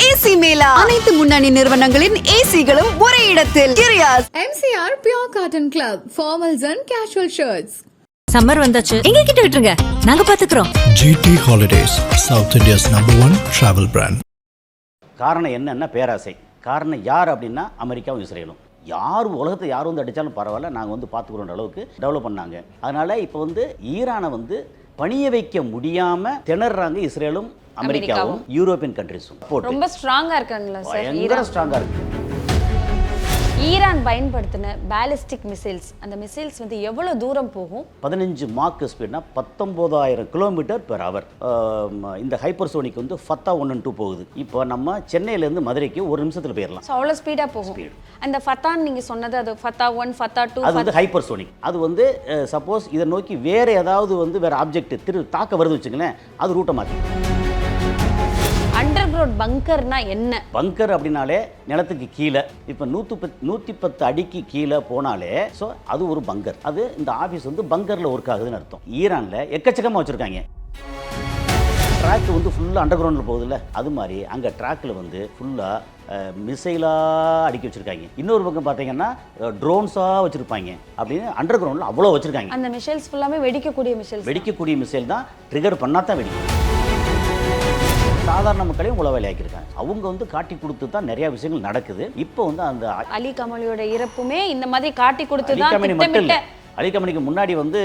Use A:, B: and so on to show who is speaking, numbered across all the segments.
A: AC மேலா. அனைத்து முன்னணி நிறுவனங்களின் ஏசிகளும் ஒரே இடத்தில். கிரியாஸ்.
B: MCR Pure Cotton Club, formals and casual shirts.
C: Summer வந்தாச்சு, எங்க கிட்ட விட்டுருங்க, நாங்க பாத்துக்கிறோம்.
D: GT Holidays, South India's #1 travel brand.
E: காரணம் என்னன்னா பேராசை. காரணம் யார் அப்படின்னா அமெரிக்காவும் இஸ்ரேலும். யார் உலகத்தை யார் வந்து அடித்தாலும் பரவாயில்ல, நாங்கள் வந்து பார்த்துக்கிறோன்ற அளவுக்கு டெவலப் பண்ணாங்க. அதனால் இப்போ வந்து ஈரானை வந்து பணிய வைக்க முடியாமல் திணறாங்க இஸ்ரேலும் அமெரிக்காவும் யூரோப்பியன் கண்ட்ரிஸும்.
F: ரொம்ப ஸ்ட்ராங்காக இருக்காங்களா சார்?
E: பயங்கர ஸ்ட்ராங்காக இருக்குது.
F: ஈரான் பயன்படுத்தின பேலிஸ்டிக் மிசைல்ஸ், அந்த மிசைல்ஸ் வந்து எவ்வளோ தூரம் போகும்?
E: 15 மார்க் ஸ்பீட்னா 19,000 கிலோமீட்டர் பெர் ஹவர். இந்த ஹைப்பர்சோனிக் வந்து ஃபத்தா 1 and 2 போகுது. இப்போ நம்ம சென்னையிலேருந்து மதுரைக்கு ஒரு நிமிஷத்தில் போயிடலாம்.
F: ஸோ அவ்வளோ ஸ்பீடாக போகும். அந்த ஃபத்தான் நீங்கள் சொன்னது, அது ஃபத்தா 1, ஃபத்தா 2,
E: அது வந்து ஹைப்பர்சோனிக். அது வந்து சப்போஸ் இதை நோக்கி வேறு ஏதாவது வந்து வேறு ஆப்ஜெக்ட் தாக்க வருது வச்சுங்களேன், அது ரூட்டை மாற்றி.
F: அண்டர் கிரவுண்ட் பங்கர்னா என்ன?
E: பங்கர் அப்படின்னாலே நிலத்துக்கு கீழே, இப்போ 110 அடிக்கு கீழே போனாலே ஸோ அது ஒரு பங்கர். அது இந்த ஆஃபீஸ் வந்து பங்கரில் ஒர்க் ஆகுதுன்னு அர்த்தம். ஈரானில் எக்கச்சக்கமாக வச்சுருக்காங்க. ட்ராக் வந்து ஃபுல்லாக அண்டர் கிரவுண்டில் போகுதுல்ல, அது மாதிரி அங்கே ட்ராக்கில் வந்து ஃபுல்லாக மிசைலாக அடுக்கி வச்சுருக்காங்க. இன்னொரு பக்கம் பார்த்தீங்கன்னா ட்ரோன்ஸாக வச்சுருப்பாங்க. அப்படின்னு அண்டர் கிரவுண்டில் அவ்வளோ வச்சுருக்காங்க.
F: அந்த மிசைல்ஸ் ஃபுல்லாமே வெடிக்கக்கூடிய
E: மிசைல் தான். ட்ரிகர் பண்ணால் தான் வெடிக்கும். சாதாரண மக்களையும் உளவேலையாக்கியிருக்காங்க. அவங்க வந்து காட்டி கொடுத்து தான் நிறைய விஷயங்கள் நடக்குது. இப்போ வந்து அந்த
F: அலி கமலியோட இறப்புமே இந்த மாதிரி காட்டி கொடுத்து தான்.
E: அலி கமலிக்கு முன்னாடி வந்து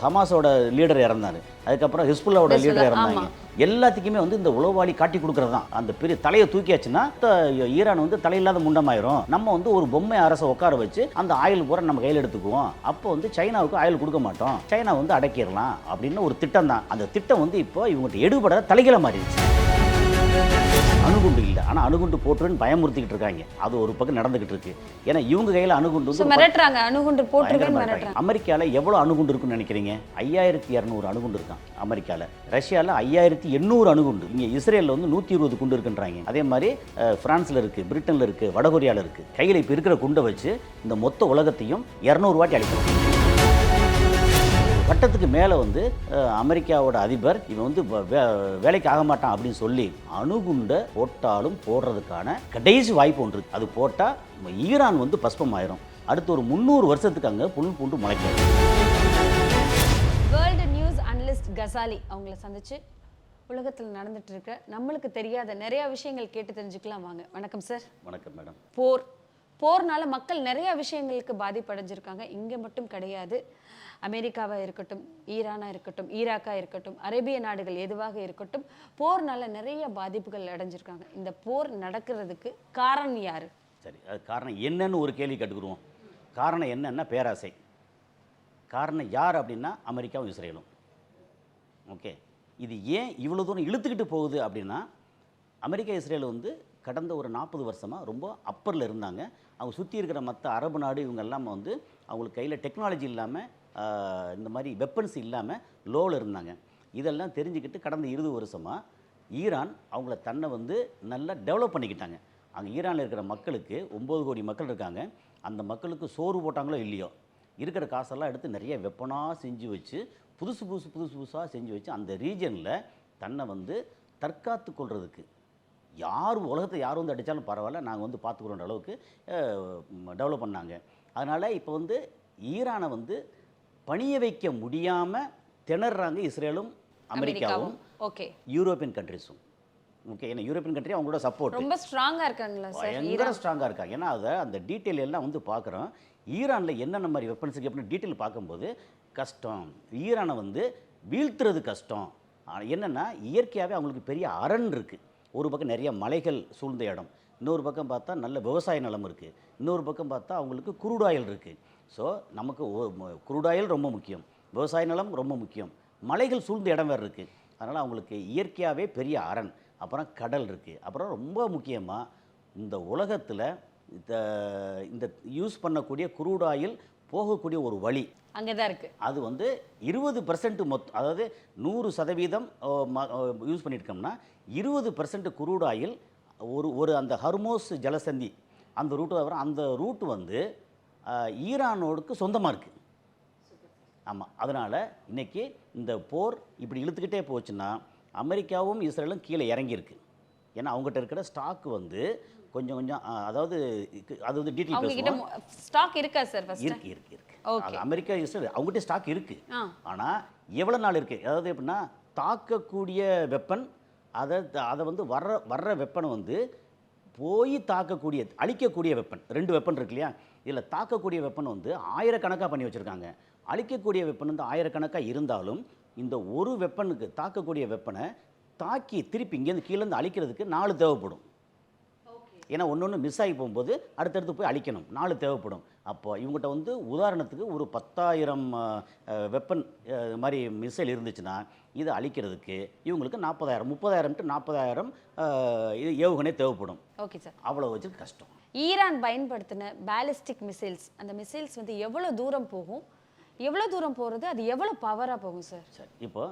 E: ஹமாஸோட லீடர் இறந்தாரு, அதுக்கப்புறம் ஹிஸ்புல்லாவோட லீடர் இறந்தாங்க. எல்லாத்துக்குமே வந்து இந்த உளவாளி காட்டி கொடுக்கறது தான். அந்த பெரிய தலையை தூக்கியாச்சுன்னா ஈரான் வந்து தலையில்லாத முண்டமாயிரும். நம்ம வந்து ஒரு பொம்மை அரசை உட்கார வச்சு அந்த ஆயில் பூரா நம்ம கையில் எடுத்துக்குவோம். அப்போ வந்து சைனாவுக்கு ஆயில் கொடுக்க மாட்டோம், சைனா வந்து அடக்கிடலாம் அப்படின்னு ஒரு திட்டம் தான். அந்த திட்டம் வந்து இப்போ இவங்ககிட்ட எடுபட தலைகீழ மாறிடுச்சு. அணுகுண்டு இல்லை, ஆனால் அணுகுண்டு போட்டுருன்னு பயமுறுத்திக்கிட்டு இருக்காங்க. அது ஒரு பக்கம் நடந்துகிட்டு இருக்கு. ஏன்னா இவங்க கையில் அணுகுண்டு வந்து
F: மிரட்டுறாங்க. அணுகுண்டு போட்டுருக்காங்க.
E: அமெரிக்காவில் எவ்வளோ அணுகுண்டு இருக்குன்னு நினைக்கிறீங்க? 5200 அணுகுண்டு இருக்கான் அமெரிக்காவில். ரஷ்யாவில் 5800 அணுகுண்டு. இங்கே இஸ்ரேலில் வந்து 120 குண்டு இருக்குன்றாங்க. அதே மாதிரி பிரான்ஸில் இருக்குது, பிரிட்டனில் இருக்குது, வடகொரியாவில் இருக்குது. கையில் இப்போ இருக்கிற குண்டை வச்சு இந்த மொத்த உலகத்தையும் 200 வாட்டி அடிக்கணும். கட்டத்துக்கு மேலே வந்து அமெரிக்காவோட அதிபர் இவன் வந்து வேலைக்கு ஆக மாட்டான் அப்படின்னு சொல்லி அணுகுண்டை போட்டாலும் போடுறதுக்கான கடைசி வாய்ப்பு ஒன்று. அது போட்டால் ஈரான் வந்து பஸ்பம் ஆயிரும். அடுத்து ஒரு 300 வருஷத்துக்கு அங்கே புல் பூண்டு முளைக்கும்.
F: வேர்ல்டு நியூஸ் அனலிஸ்ட் கசாலி அவங்கள சந்திச்சு உலகத்தில் நடந்துட்டு இருக்க நம்மளுக்கு தெரியாத நிறைய விஷயங்கள் கேட்டு தெரிஞ்சுக்கலாம் வாங்க. வணக்கம் சார்.
E: வணக்கம் மேடம்.
F: போர்னால மக்கள் நிறைய விஷயங்களுக்கு பாதிப்படைஞ்சிருக்காங்க. இங்கே மட்டும் கிடையாது. அமெரிக்காவாக இருக்கட்டும், ஈரானாக இருக்கட்டும், ஈராக்காக இருக்கட்டும், அரேபிய நாடுகள் எதுவாக இருக்கட்டும், போர்னால நிறைய பாதிப்புகள் அடைஞ்சிருக்காங்க. இந்த போர் நடக்கிறதுக்கு காரணம் யார்?
E: சரி, அது காரணம் என்னன்னு ஒரு கேள்வி கேட்டுக்குருவோம். காரணம் என்னன்னா பேராசை. காரணம் யார் அப்படின்னா அமெரிக்காவும் இஸ்ரேலும். ஓகே, இது ஏன் இவ்வளோ தூரம் இழுத்துக்கிட்டு போகுது அப்படின்னா, அமெரிக்கா இஸ்ரேல் வந்து கடந்த ஒரு 40 வருஷமாக ரொம்ப அப்பரில் இருந்தாங்க. அவங்க சுற்றி இருக்கிற மற்ற அரபு நாடு இவங்க எல்லாம் வந்து அவங்களுக்கு கையில் டெக்னாலஜி இல்லாமல், இந்த மாதிரி வெப்பன்ஸ் இல்லாமல் லோவில் இருந்தாங்க. இதெல்லாம் தெரிஞ்சுக்கிட்டு கடந்த 20 வருஷமாக ஈரான் அவங்கள தன்னை வந்து நல்லா டெவலப் பண்ணிக்கிட்டாங்க. அங்கே ஈரானில் இருக்கிற மக்களுக்கு 9 கோடி மக்கள் இருக்காங்க. அந்த மக்களுக்கு சோறு போட்டாங்களோ இல்லையோ, இருக்கிற காசெல்லாம் எடுத்து நிறைய வெப்பனாக செஞ்சு வச்சு புதுசாக செஞ்சு வச்சு அந்த ரீஜனில் தன்னை வந்து தற்காத்து கொள்றதுக்கு யார் உலகத்தை யார் வந்து அடித்தாலும் பரவாயில்ல, நாங்கள் வந்து பார்த்துக்கிறோன்ற அளவுக்கு டெவலப் பண்ணாங்க. அதனால் இப்போ வந்து ஈரானை வந்து பணிய வைக்க முடியாமல் திணறாங்க இஸ்ரேலும் அமெரிக்காவும் யூரோப்பியன் கண்ட்ரிஸும். ஓகே, ஏன்னா யூரோப்பியன் கண்ட்ரி அவங்களோட சப்போர்ட்
F: ரொம்ப ஸ்ட்ராங்காக இருக்காங்களா சார்?
E: பயங்கர ஸ்ட்ராங்காக இருக்காங்க. ஏன்னா அதை அந்த டீட்டெயில் எல்லாம் வந்து பார்க்குறோம். ஈரானில் என்னென்ன மாதிரி வெப்பன்ஸுக்கு அப்படின்னு டீட்டெயில் பார்க்கும்போது கஷ்டம். ஈரானை வந்து வீழ்த்துறது கஷ்டம். என்னென்னா இயற்கையாகவே அவங்களுக்கு பெரிய அரண் இருக்குது. ஒரு பக்கம் நிறைய மலைகள் சூழ்ந்த இடம், இன்னொரு பக்கம் பார்த்தா நல்ல விவசாய நிலம் இருக்குது, இன்னொரு பக்கம் பார்த்தா அவங்களுக்கு குரூடாயில் இருக்குது. ஸோ நமக்கு குரூடாயில் ரொம்ப முக்கியம், விவசாய நிலம் ரொம்ப முக்கியம், மலைகள் சூழ்ந்த இடம் வேறு இருக்குது. அதனால் அவங்களுக்கு இயற்கையாகவே பெரிய அரண். அப்புறம் கடல் இருக்குது. அப்புறம் ரொம்ப முக்கியமாக இந்த உலகத்தில் இந்த யூஸ் பண்ணக்கூடிய குரூடாயில் போகக்கூடிய ஒரு வழி
F: அங்கே தான் இருக்குது.
E: அது வந்து 20% அதாவது 100% யூஸ் பண்ணியிருக்கோம்னா 20% குரூட் ஆயில் ஒரு அந்த ஹர்மோஸ் ஜலசந்தி அந்த ரூட்டு வர அந்த ரூட்டு வந்து ஈரானோடுக்கு சொந்தமாக இருக்குது. ஆமாம், அதனால் இன்றைக்கி இந்த போர் இப்படி இழுத்துக்கிட்டே போச்சுன்னா அமெரிக்காவும் இஸ்ரேலும் கீழே இறங்கியிருக்கு. ஏன்னா அவங்ககிட்ட இருக்கிற ஸ்டாக் வந்து கொஞ்சம் கொஞ்சம் அதாவது அது வந்து டீட்டெயில்
F: அவங்க கிட்ட
E: பேசுவோம்.
F: ஸ்டாக் இருக்கா சார் ஃபர்ஸ்ட்?
E: இருக்கு
F: Okay.
E: அது அமெரிக்கா இஸ்ரேல் அவங்ககிட்ட ஸ்டாக் இருக்கு.
F: ஆ.
E: ஆனால் எவ்வளோ நாள் இருக்கு, அதாவது எப்படின்னா தாக்கக்கூடிய வெப்பன் அதை வந்து வர்ற வெப்பனை வந்து போய் தாக்கக்கூடிய அழிக்கக்கூடிய வெப்பன், 2 வெப்பன் இருக்கு இல்லையா. இதில் தாக்கக்கூடிய வெப்பன் வந்து ஆயிரக்கணக்காக பண்ணி வச்சுருக்காங்க. அழிக்கக்கூடிய வெப்பன் வந்து ஆயிரக்கணக்காக இருந்தாலும் இந்த ஒரு வெப்பனுக்கு தாக்கக்கூடிய வெப்பனை தாக்கி திருப்பி இங்கேருந்து கீழேருந்து அழிக்கிறதுக்கு 4 தேவைப்படும். ஏன்னா ஒன்று மிஸ் ஆகி போகும்போது அடுத்தடுத்து போய் அழிக்கணும், 4 தேவைப்படும். அப்போ இவங்ககிட்ட வந்து உதாரணத்துக்கு ஒரு 10,000 வெப்பன் மாதிரி மிசைல் இருந்துச்சுன்னா இதை அழிக்கிறதுக்கு இவங்களுக்கு 40,000 30,000 to 40,000 இது ஏவுகணை தேவைப்படும்.
F: Okay sir.
E: அவ்வளோ வச்சு கஷ்டம்.
F: ஈரான் பயன்படுத்தின பேலிஸ்டிக் மிசைல்ஸ், அந்த மிசைல்ஸ் வந்து எவ்வளோ தூரம் போகும், எவ்வளோ தூரம் போகிறது, அது எவ்வளோ பவராக போகும் சார்?
E: சரி, இப்போ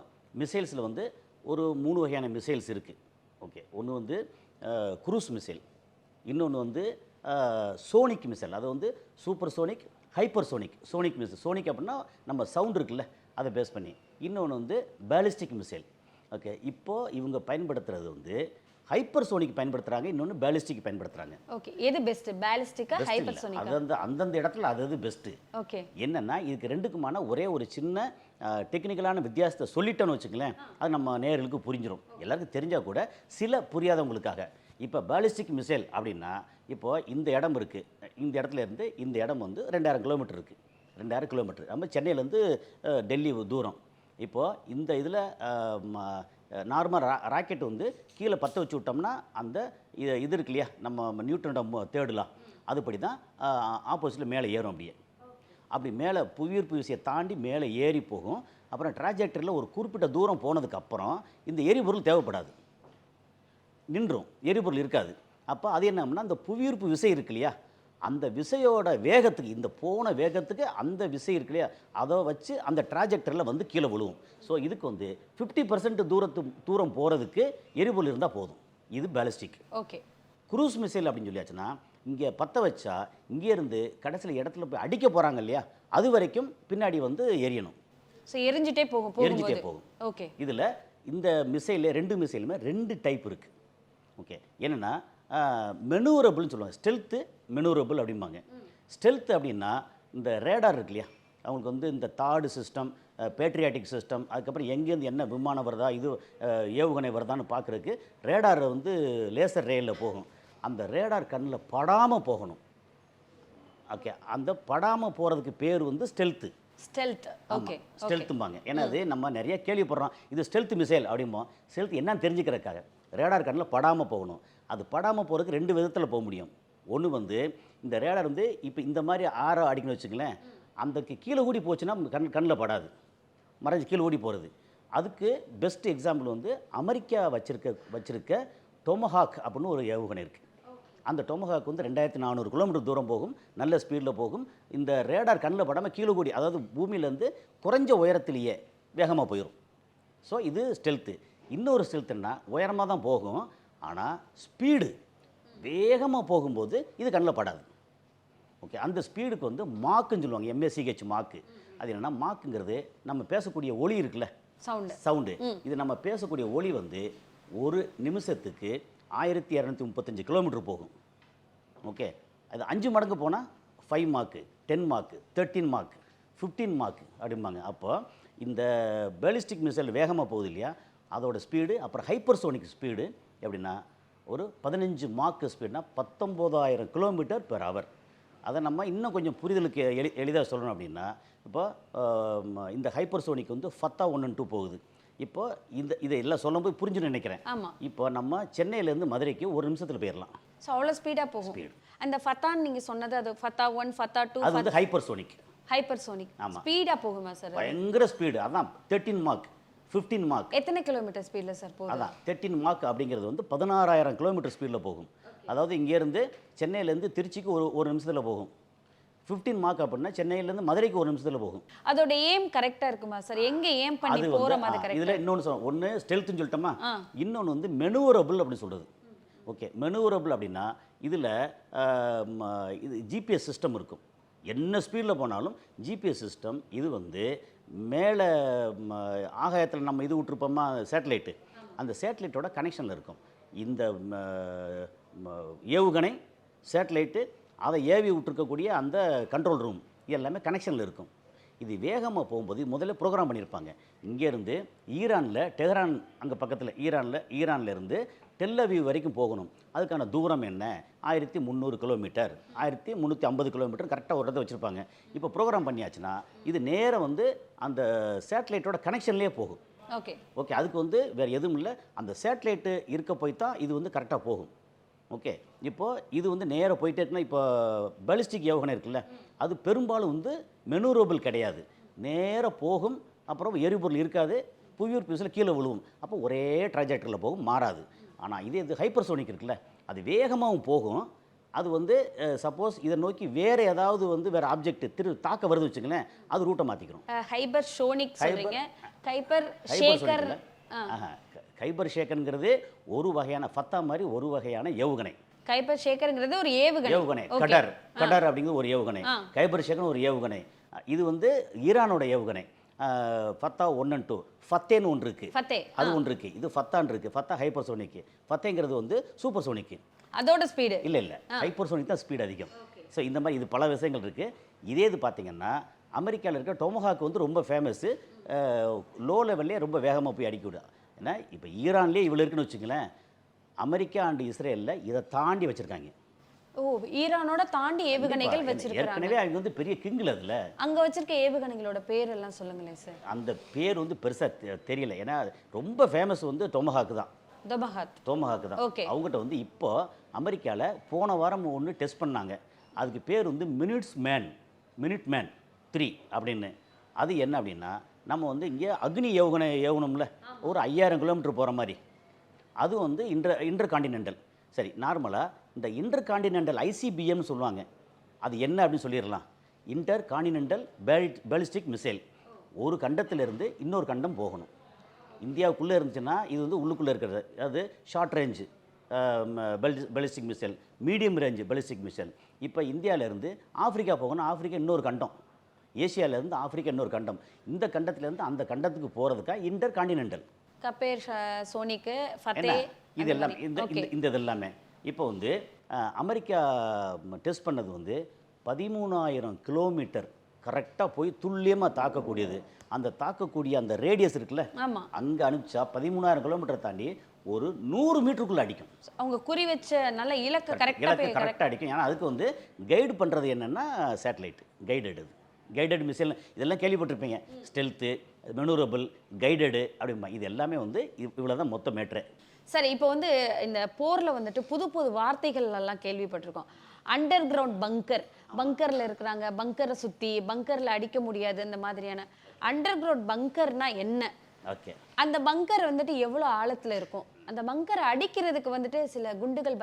E: மிசைல்ஸில் வந்து ஒரு 3 வகையான மிசைல்ஸ் இருக்குது. ஓகே, ஒன்று வந்து குரூஸ் மிசைல், இன்னொன்று வந்து சோனிக் மிசைல், அது வந்து super sonic, hyper sonic missile. Sonic அப்படின்னா நம்ம சவுண்ட் இருக்குல்ல அதை பேஸ் பண்ணி. இன்னொன்று வந்து பேலிஸ்டிக் மிசைல். ஓகே, இப்போது இவங்க பயன்படுத்துறது வந்து ஹைப்பர் சோனிக் பயன்படுத்துகிறாங்க, இன்னொன்று பேலிஸ்டிக் பயன்படுத்துகிறாங்க.
F: ஓகே, எது பெஸ்ட், பேலிஸ்டிக்கா ஹைப்பர் சோனிக்கா?
E: அது வந்து அந்தந்த இடத்துல அது பெஸ்ட்டு.
F: ஓகே,
E: என்னென்னா இதுக்கு ரெண்டுக்குமான ஒரே ஒரு சின்ன டெக்னிக்கலான வித்தியாசத்தை சொல்லிட்டோன்னு வச்சுங்களேன், அது நம்ம நேயர்களுக்கு புரிஞ்சிடும். எல்லாருக்கும் தெரிஞ்சால் கூட சில புரியாதவங்களுக்காக. இப்போ பேலிஸ்டிக் மிசைல் அப்படின்னா இப்போது இந்த இடம் இருக்குது, இந்த இடத்துல இருந்து இந்த இடம் வந்து 2000 கிலோமீட்டர் இருக்குது. 2000 கிலோமீட்டர் நம்ம சென்னையிலேருந்து டெல்லி தூரம். இப்போது இந்த இதில் நார்மல் ராக்கெட் வந்து கீழே பற்ற வச்சு விட்டோம்னா அந்த இது இருக்கு இல்லையா, நம்ம நியூட்டனோட தேடலாம், அதுபடி தான் ஆப்போசிட்டில் மேலே ஏறும். அப்படி மேலே புவியீர்ப்பு விசையை தாண்டி மேலே ஏறி போகும். அப்புறம் ட்ராஜெக்டரியில் ஒரு குறிப்பிட்ட தூரம் போனதுக்கப்புறம் இந்த எரிபொருள் தேவைப்படாது, நின்றும், எரிபொருள் இருக்காது. அப்போ அது என்னன்னா அந்த புவியீர்ப்பு விசை இருக்கு இல்லையா, அந்த விசையோட வேகத்துக்கு, இந்த போன வேகத்துக்கு அந்த விசை இருக்கு இல்லையா, அதை வச்சு அந்த ட்ராஜெக்டரியில் வந்து கீழே விழுவும். ஸோ இதுக்கு வந்து 50% தூரம் போகிறதுக்கு எரிபொருள் இருந்தால் போதும். இது பேலிஸ்டிக்.
F: ஓகே.
E: குரூஸ் மிசைல் அப்படின்னு சொல்லியாச்சுன்னா இங்கே பற்ற வச்சா இங்கேருந்து கடைசியில் இடத்துல போய் அடிக்க போகிறாங்க இல்லையா, அது வரைக்கும் பின்னாடி வந்து எரியணும்.
F: ஸோ எரிஞ்சிட்டே போகும். ஓகே.
E: இதில் இந்த மிசைலில் 2 மிசைலுமே 2 டைப் இருக்குது. ஓகே, என்னென்னா மெனூரபிள்னு சொல்லுவாங்க, ஸ்டெல்த்து மெனூரபிள் அப்படிம்பாங்க. ஸ்டெல்த் அப்படின்னா இந்த ரேடார் இருக்கு இல்லையா, அவங்களுக்கு வந்து இந்த தாடு சிஸ்டம், பேட்ரியாட்டிக் சிஸ்டம், அதுக்கப்புறம் எங்கேருந்து என்ன விமானம் வருதா, இது ஏவுகணை வருதான்னு பார்க்குறதுக்கு ரேடார் வந்து லேசர் ரேலில் போகும். அந்த ரேடார் கண்ணில் படாமல் போகணும். ஓகே, அந்த படாமல் போகிறதுக்கு பேர் வந்து ஸ்டெல்த்து.
F: ஓகே,
E: ஸ்டெல்த்தும்பாங்க. ஏன்னா அது நம்ம நிறைய கேள்விப்படுறோம், இது ஸ்டெல்த் மிசைல் அப்படிம்போம். ஸ்டெல்த் என்னன்னு தெரிஞ்சுக்கிறதுக்காக ரேடார் கண்ணில் படாமல் போகணும். அது படாமல் போகிறதுக்கு 2 விதத்தில் போக முடியும். ஒன்று வந்து இந்த ரேடார் வந்து இப்போ இந்த மாதிரி ஆரோ அடிக்கணும்னு வச்சுங்களேன், அந்த கீழே ஊடி போச்சுன்னா கண்ணில் படாது, மறைஞ்சு கீழே ஊடி போகிறது. அதுக்கு பெஸ்ட் எக்ஸாம்பிள் வந்து அமெரிக்கா வச்சிருக்க டொமஹாக் அப்படின்னு ஒரு ஏவுகணை இருக்குது. அந்த டொமஹாக் வந்து 2400 கிலோமீட்டர் தூரம் போகும், நல்ல ஸ்பீடில் போகும். இந்த ரேடார் கண்ணில் படாமல் கீழே கூடி, அதாவது பூமியிலேருந்து குறைஞ்ச உயரத்திலேயே வேகமாக போயிடும். ஸோ இது ஸ்டெல்த்து. இன்னொரு ஸ்டெல்த்துன்னா உயரமாக தான் போகும், ஆனால் ஸ்பீடு வேகமாக போகும்போது இது கண்ணில் படாது. ஓகே, அந்த ஸ்பீடுக்கு வந்து மாக்குன்னு சொல்லுவாங்க, MACH மாக்கு. அது என்னென்னா மாக்குங்கிறது நம்ம பேசக்கூடிய ஒலி இருக்குல்ல, சவுண்டு. இது நம்ம பேசக்கூடிய ஒலி வந்து ஒரு நிமிஷத்துக்கு 1235 கிலோமீட்டர் போகும். ஓகே, அது 5 மடங்கு போனால் 5 மார்க்கு, 10 மார்க்கு, 13 மார்க், 15 மார்க் அப்படிம்பாங்க. அப்போ இந்த பேலிஸ்டிக் மிசைல் வேகமாக போகுது இல்லையா, அதோட ஸ்பீடு, அப்புறம் ஹைப்பர்சோனிக் ஸ்பீடு எப்படின்னா ஒரு 15 மார்க் ஸ்பீட்னா 19,000 கிலோமீட்டர் பெர் ஹவர். அதை நம்ம இன்னும் கொஞ்சம் புரிதலுக்கு எளிதாக சொல்லணும் அப்படின்னா, இப்போ இந்த ஹைப்பர்சோனிக் வந்து ஃபத்தா 1 and 2 போகுது. இப்போ இதை எல்லாம் சொல்லும் போது புரிஞ்சுன்னு நினைக்கிறேன். இப்போ நம்ம சென்னையிலேருந்து மதுரைக்கு 1 நிமிஷத்தில் போயிடலாம்.
F: ஸோ அவ்வளோ ஸ்பீடாக போகும். அந்த ஃபத்தான் நீங்கள் சொன்னது, அது ஃபத்தா 1, ஃபத்தா 2,
E: அது வந்து ஹைப்பர்சோனிக்.
F: ஆமாம், ஸ்பீடாக போகுமா சார்?
E: பயங்கர ஸ்பீடு. அதான் 13 மார்க், 15 மார்க்.
F: எத்தனை கிலோமீட்டர் ஸ்பீடில் சார் போகும்?
E: அதான் 13 மார்க் அப்படிங்கிறது வந்து 16,000 கிலோமீட்டர் ஸ்பீடில் போகும். அதாவது இங்கேருந்து சென்னையிலேருந்து திருச்சிக்கு ஒரு நிமிஷத்தில் போகும். 15 மார்க் அப்படின்னா சென்னையிலேருந்து மதுரைக்கு 1 நிமிஷத்தில் போகும்.
F: அதோட ஏம் கரெக்டாக இருக்குமா சார்? எங்கே ஏம் பண்ணி போகிற மாதிரி கரெக்ட்?
E: இதில் இன்னொன்று சொல்லுவோம், ஒன்று ஸ்டெல்த்துன்னு சொல்லிட்டோமா, இன்னொன்று வந்து மெனூவரபிள் அப்படின்னு சொல்கிறது. ஓகே, மெனூவரபிள் அப்படின்னா இதில் இது ஜிபிஎஸ் சிஸ்டம் இருக்கும். என்ன ஸ்பீடில் போனாலும் ஜிபிஎஸ் சிஸ்டம் இது வந்து மேலே ஆகாயத்தில் நம்ம இது விட்டுருப்போமா சேட்டலைட்டு, அந்த சேட்டலைட்டோட கனெக்ஷனில் இருக்கும். இந்த ஏவுகணை சேட்டலைட்டு அதை ஏவி விட்டுருக்கக்கூடிய அந்த கண்ட்ரோல் ரூம் எல்லாமே கனெக்ஷனில் இருக்கும். இது வேகமாக போகும்போது முதல்ல ப்ரோக்ராம் பண்ணியிருப்பாங்க. இங்கேருந்து ஈரானில் டெஹரான் அங்கே பக்கத்தில் ஈரானில் இருந்து டெல்லவீவ் வரைக்கும் போகணும். அதுக்கான தூரம் என்ன, 1300 கிலோமீட்டர், 1350 கிலோமீட்டர் கரெக்டாக ஒரு இடத்த வச்சுருப்பாங்க. இப்போ ப்ரோக்ராம் பண்ணியாச்சுன்னா இது நேரம் வந்து அந்த சேட்டலைட்டோட கனெக்ஷன்லேயே போகும். ஓகே, அதுக்கு வேறு எதுவும் இல்லை, அந்த சேட்டலைட்டு இருக்க போய் தான் இது கரெக்டாக போகும். ஓகே, இப்போது இது நேராக போயிட்டே இருக்குன்னா, இப்போ பாலிஸ்டிக் ஏவுகணை இருக்குல்ல, அது பெரும்பாலும் மெனூரபிள் கிடையாது. நேராக போகும், அப்புறம் எரிபொருள் இருக்காது, புவியூர் பீஸில் கீழே விழுவும். அப்போ ஒரே ட்ராஜெக்டரியில் போகும், மாறாது. ஆனால் இது ஹைப்பர்சோனிக் இருக்குல்ல, அது வேகமாகவும் போகும். அது சப்போஸ் இதை நோக்கி வேறு ஏதாவது வேறு ஆப்ஜெக்ட் தாக்க வருது வச்சுங்களேன், அது ரூட்டை மாற்றிக்கிறோம். கைபர் ஷேக்கர்ங்கிறது ஒரு வகையான ஃபத்தா மாதிரி ஒரு வகையான ஏவுகணை.
F: கைபர் ஷேக்கர்ங்கிறது ஒரு ஏவுகணை.
E: கடர் அப்படிங்கிறது ஒரு ஏவுகணை. கைபர் ஷேக்கர் ஒரு ஏவுகணை. இது ஈரானோட ஏவுகணை. ஃபத்தா 1 and 2 ஃபத்தேன்னு ஒன்று இருக்குது, அது ஒன்று இருக்குது. இது ஃபத்தான்னு இருக்குது. ஃபத்தா ஹைப்பர்சோனிக். ஃபத்தேங்கிறது சூப்பர்சோனிக். அதோட ஸ்பீடு இல்லை ஹைப்பர்சோனிக் தான் ஸ்பீடு அதிகம். ஸோ இந்த மாதிரி இது பல விஷயங்கள் இருக்குது. இதே இது பார்த்தீங்கன்னா அமெரிக்காவில் இருக்க டொமஹாக் ரொம்ப ஃபேமஸ்ஸு. லோ லெவல்லே ரொம்ப வேகமாக போய் அடிக்க விடும். ஏன்னா இப்போ ஈரான்லேயே இவ்வளோ இருக்குன்னு வச்சுங்களேன், அமெரிக்கா அண்ட் இஸ்ரேலில் இதை தாண்டி வச்சுருக்காங்க.
F: ஈரானோட தாண்டி ஏவுகணைகள் வச்சிருக்காங்க.
E: ஏற்கனவே அவங்க பெரிய கிங்கில் அதில்
F: அங்கே வச்சிருக்க ஏவுகணைகளோட பேர் எல்லாம் சொல்லுங்களேன் சார்.
E: அந்த பேர் பெருசாக தெரியல, ஏன்னா ரொம்ப ஃபேமஸ் டொமஹாக் தான். டொமஹாக் தான். அவங்ககிட்ட இப்போ அமெரிக்காவில் போன வாரம் ஒன்று டெஸ்ட் பண்ணாங்க. அதுக்கு பேர் மினிட் மேன் 3 அப்படின்னு. அது என்ன அப்படின்னா, நம்ம இங்கே அக்னி ஏவுகணை ஏவணும்ல, ஒரு 5000 கிலோமீட்டர் போகிற மாதிரி. அது இன்டர் காண்டினென்டல். சரி, நார்மலாக இந்த இன்டர் காண்டினென்டல் ஐசிபிஎம்னு சொல்லுவாங்க. அது என்ன அப்படின்னு சொல்லிடலாம். Inter continental ballistic missile. ஒரு கண்டத்திலிருந்து இன்னொரு கண்டம் போகணும். இந்தியாவுக்குள்ளே இருந்துச்சுன்னா இது உள்ளுக்குள்ளே இருக்கிறது. அது short range ballistic missile, medium range ballistic missile. இப்போ இந்தியாவிலேருந்து ஆஃப்ரிக்கா போகணும், ஆஃப்ரிக்கா இன்னொரு கண்டம். ஏசியாவிலேருந்து ஆஃப்ரிக்கா இன்னொரு கண்டம். இந்த கண்டத்திலேருந்து அந்த கண்டத்துக்கு போகிறதுக்கா இன்டர் காண்டினென்டல். இது எல்லாமே இந்த இதெல்லாமே இப்போ அமெரிக்கா டெஸ்ட் பண்ணது 13,000 கிலோமீட்டர் கரெக்டாக போய் துல்லியமாக தாக்கக்கூடியது. அந்த தாக்கக்கூடிய அந்த ரேடியஸ் இருக்குல்ல, அங்கே அனுப்பிச்சா 13,000 கிலோமீட்டர் தாண்டி ஒரு 100 மீட்டருக்குள்ளே அடிக்கும்.
F: அவங்க குறி வச்ச நல்ல இலக்கு
E: கரெக்டாக அடிக்கும். ஏன்னா அதுக்கு கைடு பண்ணுறது என்னென்னா சேட்டலைட் கைடட் மிசைல். இதெல்லாம் கேள்விப்பட்டிருப்பீங்க. ஸ்டெல்த்து, மெனூரபிள், கைடடு அப்படிமா. இது எல்லாமே இவ்வளோ தான் மொத்த மேட்ரு.
F: சரி, இப்போ இந்த போரில் புது புது வார்த்தைகள் எல்லாம் கேள்விப்பட்டிருக்கோம். அண்டர் கிரவுண்ட் பங்கரில் இருக்கிறாங்க, பங்கரை சுற்றி, பங்கரில் அடிக்க முடியாது, இந்த மாதிரியான. அண்டர் கிரவுண்ட் பங்கர்னா என்ன?
E: ஓகே,
F: அந்த பங்கர் எவ்வளோ ஆழத்தில் இருக்கும்? அந்த பங்கரை அடிக்கிறதுக்கு சில குண்டுகள்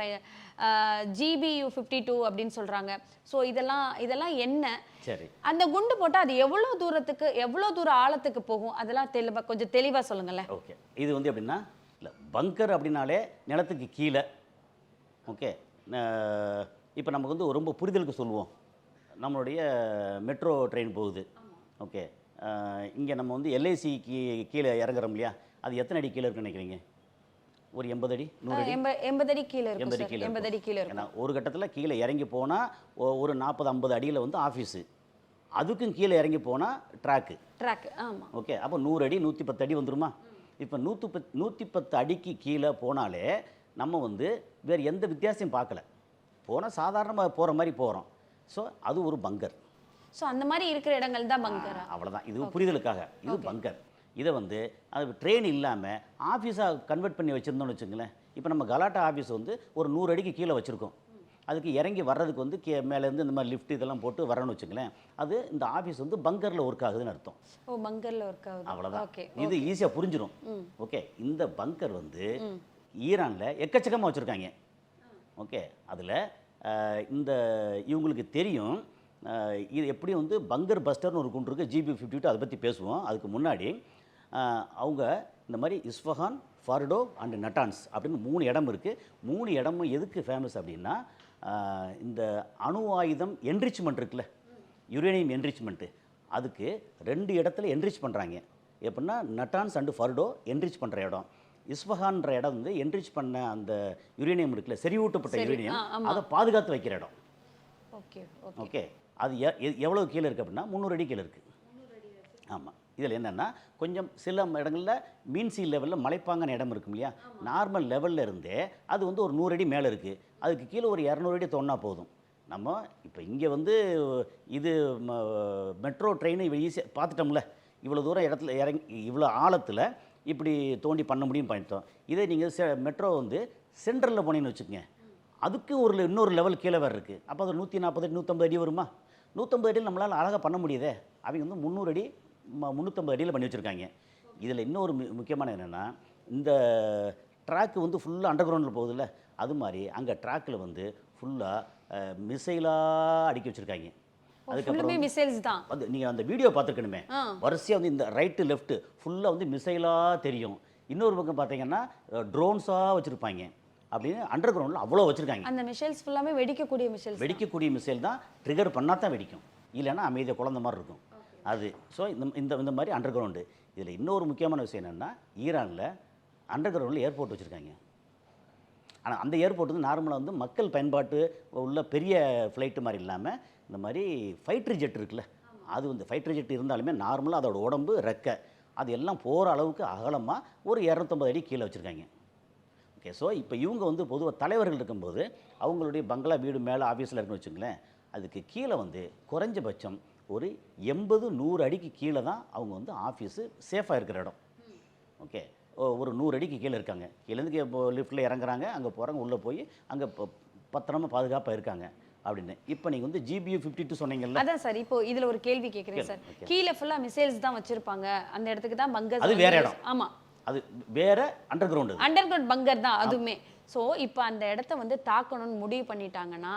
F: GBU-52 அப்படின்னு சொல்கிறாங்க. ஸோ இதெல்லாம் என்ன?
E: சரி,
F: அந்த குண்டு போட்டால் அது எவ்வளோ தூரம் ஆழத்துக்கு போகும்? அதெல்லாம் கொஞ்சம் தெளிவாக சொல்லுங்களேன்.
E: ஓகே, இது எப்படின்னா, இல்லை பங்கர் அப்படின்னாலே நிலத்துக்கு கீழே. ஓகே, இப்போ நமக்கு ரொம்ப புரிதலுக்கு சொல்லுவோம். நம்மளுடைய மெட்ரோ ட்ரெயின் போகுது. ஓகே, இங்கே நம்ம LICக்கு கீழே இறங்குறோம் இல்லையா, அது எத்தனை அடி கீழே இருக்குன்னு நினைக்கிறீங்க? ஒரு 80 அடி 100 அடி
F: 80 அடி கீழே இருக்கும். 80 அடி கீழே இருக்கும்.
E: ஏன்னா ஒரு கட்டத்தில் கீழே இறங்கி போனால் ஒரு 40-50 அடியில் ஆஃபீஸு, அதுக்கும் கீழே இறங்கி போனால் ட்ராக்கு.
F: ஆமாம்.
E: ஓகே, அப்போ 100 அடி 110 அடி வந்துருமா? இப்போ 110 அடிக்கு கீழே போனாலே நம்ம வேறு எந்த வித்தியாசம் பார்க்கல, போனால் சாதாரணமாக போகிற மாதிரி போகிறோம். ஸோ அது ஒரு பங்கர்.
F: ஸோ அந்த மாதிரி இருக்கிற இடங்கள் தான் பங்கர்.
E: அவ்வளோதான், இது புரிதலுக்காக இது பங்கர். இதை அது ட்ரெயின் இல்லாமல் ஆஃபீஸாக கன்வெர்ட் பண்ணி வச்சுருந்தோம்னு வச்சுங்களேன். இப்போ நம்ம கலாட்டா ஆஃபீஸ் ஒரு 100 அடிக்கு கீழே வச்சுருக்கோம். அதுக்கு இறங்கி வர்றதுக்கு மேலேருந்து இந்த மாதிரி லிஃப்ட் இதெல்லாம் போட்டு வரணும்னு வச்சுங்களேன். அது இந்த ஆஃபீஸ் பங்கரில் ஒர்க் ஆகுதுன்னு அர்த்தம்.
F: பங்கரில் ஒர்க் ஆகுது,
E: அவ்வளோதான். இது ஈஸியாக புரிஞ்சிடும். ஓகே, இந்த பங்கர் ஈரானில் எக்கச்சக்கமாக வச்சுருக்காங்க. ஓகே, அதில் இந்த இவங்களுக்கு தெரியும். இது எப்படி பங்கர் பஸ்டர்னு ஒரு குண்டு இருக்குது, GBU-52. அதை பற்றி பேசுவோம். அதுக்கு முன்னாடி அவங்க இந்த மாதிரி இஸ்ஃபஹான், ஃபார்டோ அண்ட் நட்டான்ஸ் அப்படின்னு 3 இடம் இருக்குது. 3 இடமும் எதுக்கு ஃபேமஸ் அப்படின்னா, இந்த அணு ஆயுதம் என்ரிச்மெண்ட் இருக்குல்ல, யுரேனியம் என்ரிச்மெண்ட்டு, அதுக்கு 2 இடத்துல என்ரிச் பண்ணுறாங்க. எப்படின்னா நட்டான்ஸ் அண்டு ஃபார்டோ என்ரிச் பண்ணுற இடம். இஸ்ஃபஹான்ற இடம் வந்து என்ரிச் பண்ண அந்த யுரேனியம் இருக்குல்ல, செறிவூட்டப்பட்ட
F: சரி,
E: யுரேனியம்,
F: ஆமா.
E: அதை பாதுகாத்து வைக்கிற இடம்.
F: Okay okay.
E: ஓகே, அது எவ்வளவு கீழே இருக்குது அப்படின்னா 300 அடி கீழே இருக்குது. ஆமாம், இதில் என்னென்னா கொஞ்சம் சில இடங்களில் மீன் சீ லெவலில் மலைப்பாங்கான இடம் இருக்கும் இல்லையா, நார்மல் லெவலில் இருந்தே அது வந்து ஒரு 100 அடி மேலே இருக்குது. அதுக்கு கீழே ஒரு 200 அடி தோண்டினா போதும். நம்ம இப்போ இங்கே வந்து இது மெட்ரோ ட்ரெயின் ஈஸியாக பார்த்துட்டோம்ல, இவ்வளோ தூரம் இடத்துல இறங்கி இவ்வளோ ஆழத்தில் இப்படி தோண்டி பண்ண முடியும் பண்ணிட்டோம். இதே நீங்கள் மெட்ரோ வந்து சென்ட்ரலில் போனீங்கன்னு வச்சுக்கோங்க, அதுக்கு இன்னொரு லெவல் கீழே வேறு இருக்குது. அப்போ அது 140 அடி 150 அடி வருமா? 150 அடியில் நம்மளால் அழகாக பண்ண முடியுதே. அவங்க வந்து 300 அடி 350 அடியில் பண்ணி வச்சுருக்காங்க. இதில் இன்னொரு முக்கியமான என்னென்னா, இந்த ட்ராக்கு வந்து ஃபுல்லாக அண்டர் கிரவுண்டில் போகுதுல்ல, அது மாதிரி அங்கே ட்ராக்கில் வந்து ஃபுல்லாக மிசைலாக அடுக்கி வச்சுருக்காங்க.
F: அதுக்கப்புறம் மிசைல்ஸ் தான்
E: அது நீங்கள் அந்த வீடியோ பார்த்துருக்கணுமே, வரிசையாக வந்து இந்த ரைட்டு லெஃப்ட்டு ஃபுல்லாக வந்து மிசைலாக தெரியும். இன்னொரு பக்கம் பார்த்தீங்கன்னா ட்ரோன்ஸாக வச்சுருப்பாங்க. அப்படின்னு அண்டர் கிரவுண்டில் அவ்வளோ வச்சுருக்காங்க.
F: அந்த மிசைல்ஸ் ஃபுல்லாமே வெடிக்கக்கூடிய மிசைல்ஸ்,
E: வெடிக்கக்கூடிய மிசைல் தான். ட்ரிகர் பண்ணால் தான் வெடிக்கும், இல்லைன்னா அமைதியாக குழந்த மாதிரி இருக்கும் அது. ஸோ இந்த மாதிரி அண்டர் கிரவுண்டு. இதில் இன்னொரு முக்கியமான விஷயம் என்னென்னா, ஈரானில் அண்டர் கிரவுண்டில் ஏர்போர்ட் வச்சுருக்காங்க. ஆனால் அந்த ஏர்போர்ட் வந்து நார்மலாக வந்து மக்கள் பயன்பாட்டு உள்ள பெரிய ஃப்ளைட்டு மாதிரி இல்லாமல் இந்த மாதிரி ஃபைட்டர் ஜெட் இருக்குல்ல, அது வந்து ஃபைட்டர் ஜெட் இருந்தாலுமே நார்மலாக அதோட உடம்பு ரெக்கை அது எல்லாம் போகிற அளவுக்கு அகலமாக ஒரு 250 அடி கீழே வச்சுருக்காங்க. ஓகே, ஸோ இப்போ இவங்க வந்து பொதுவாக தலைவர்கள் இருக்கும்போது அவங்களுடைய பங்களா வீடு மேலே ஆஃபீஸில் இருக்குன்னு வச்சுங்களேன், அதுக்கு கீழே வந்து குறைஞ்சபட்சம் ஒரு 80-100 அடிக்கு கீழே தான் அவங்க வந்து ஆஃபீஸு சேஃபாக இருக்கிற இடம். ஓகே, ஒரு 100 அடிக்கு கீழே இருக்காங்க. கீழேருந்து இப்போ லிஃப்ட்டில் இறங்குறாங்க, அங்கே போகிறாங்க, உள்ளே போய் அங்கே பத்திரமா பாதுகாப்பாக இருக்காங்க அப்படின்னு. இப்போ நீங்கள் வந்து GBU-52 சொன்னீங்கல்ல,
F: அதான் சார். இப்போ இதில் ஒரு கேள்வி கேட்குறேன் சார். கீழே ஃபுல்லாக மிசைல்ஸ் தான் வச்சுருப்பாங்க, அந்த இடத்துக்கு தான் பங்கர்.
E: அது வேற இடம்.
F: ஆமாம்,
E: அது வேற அண்டர் கிரவுண்டு,
F: அண்டர் கிரவுண்ட் பங்கர் தான் அதுவுமே. ஸோ இப்போ அந்த இடத்த வந்து தாக்கணும்னு முடிவு பண்ணிட்டாங்கன்னா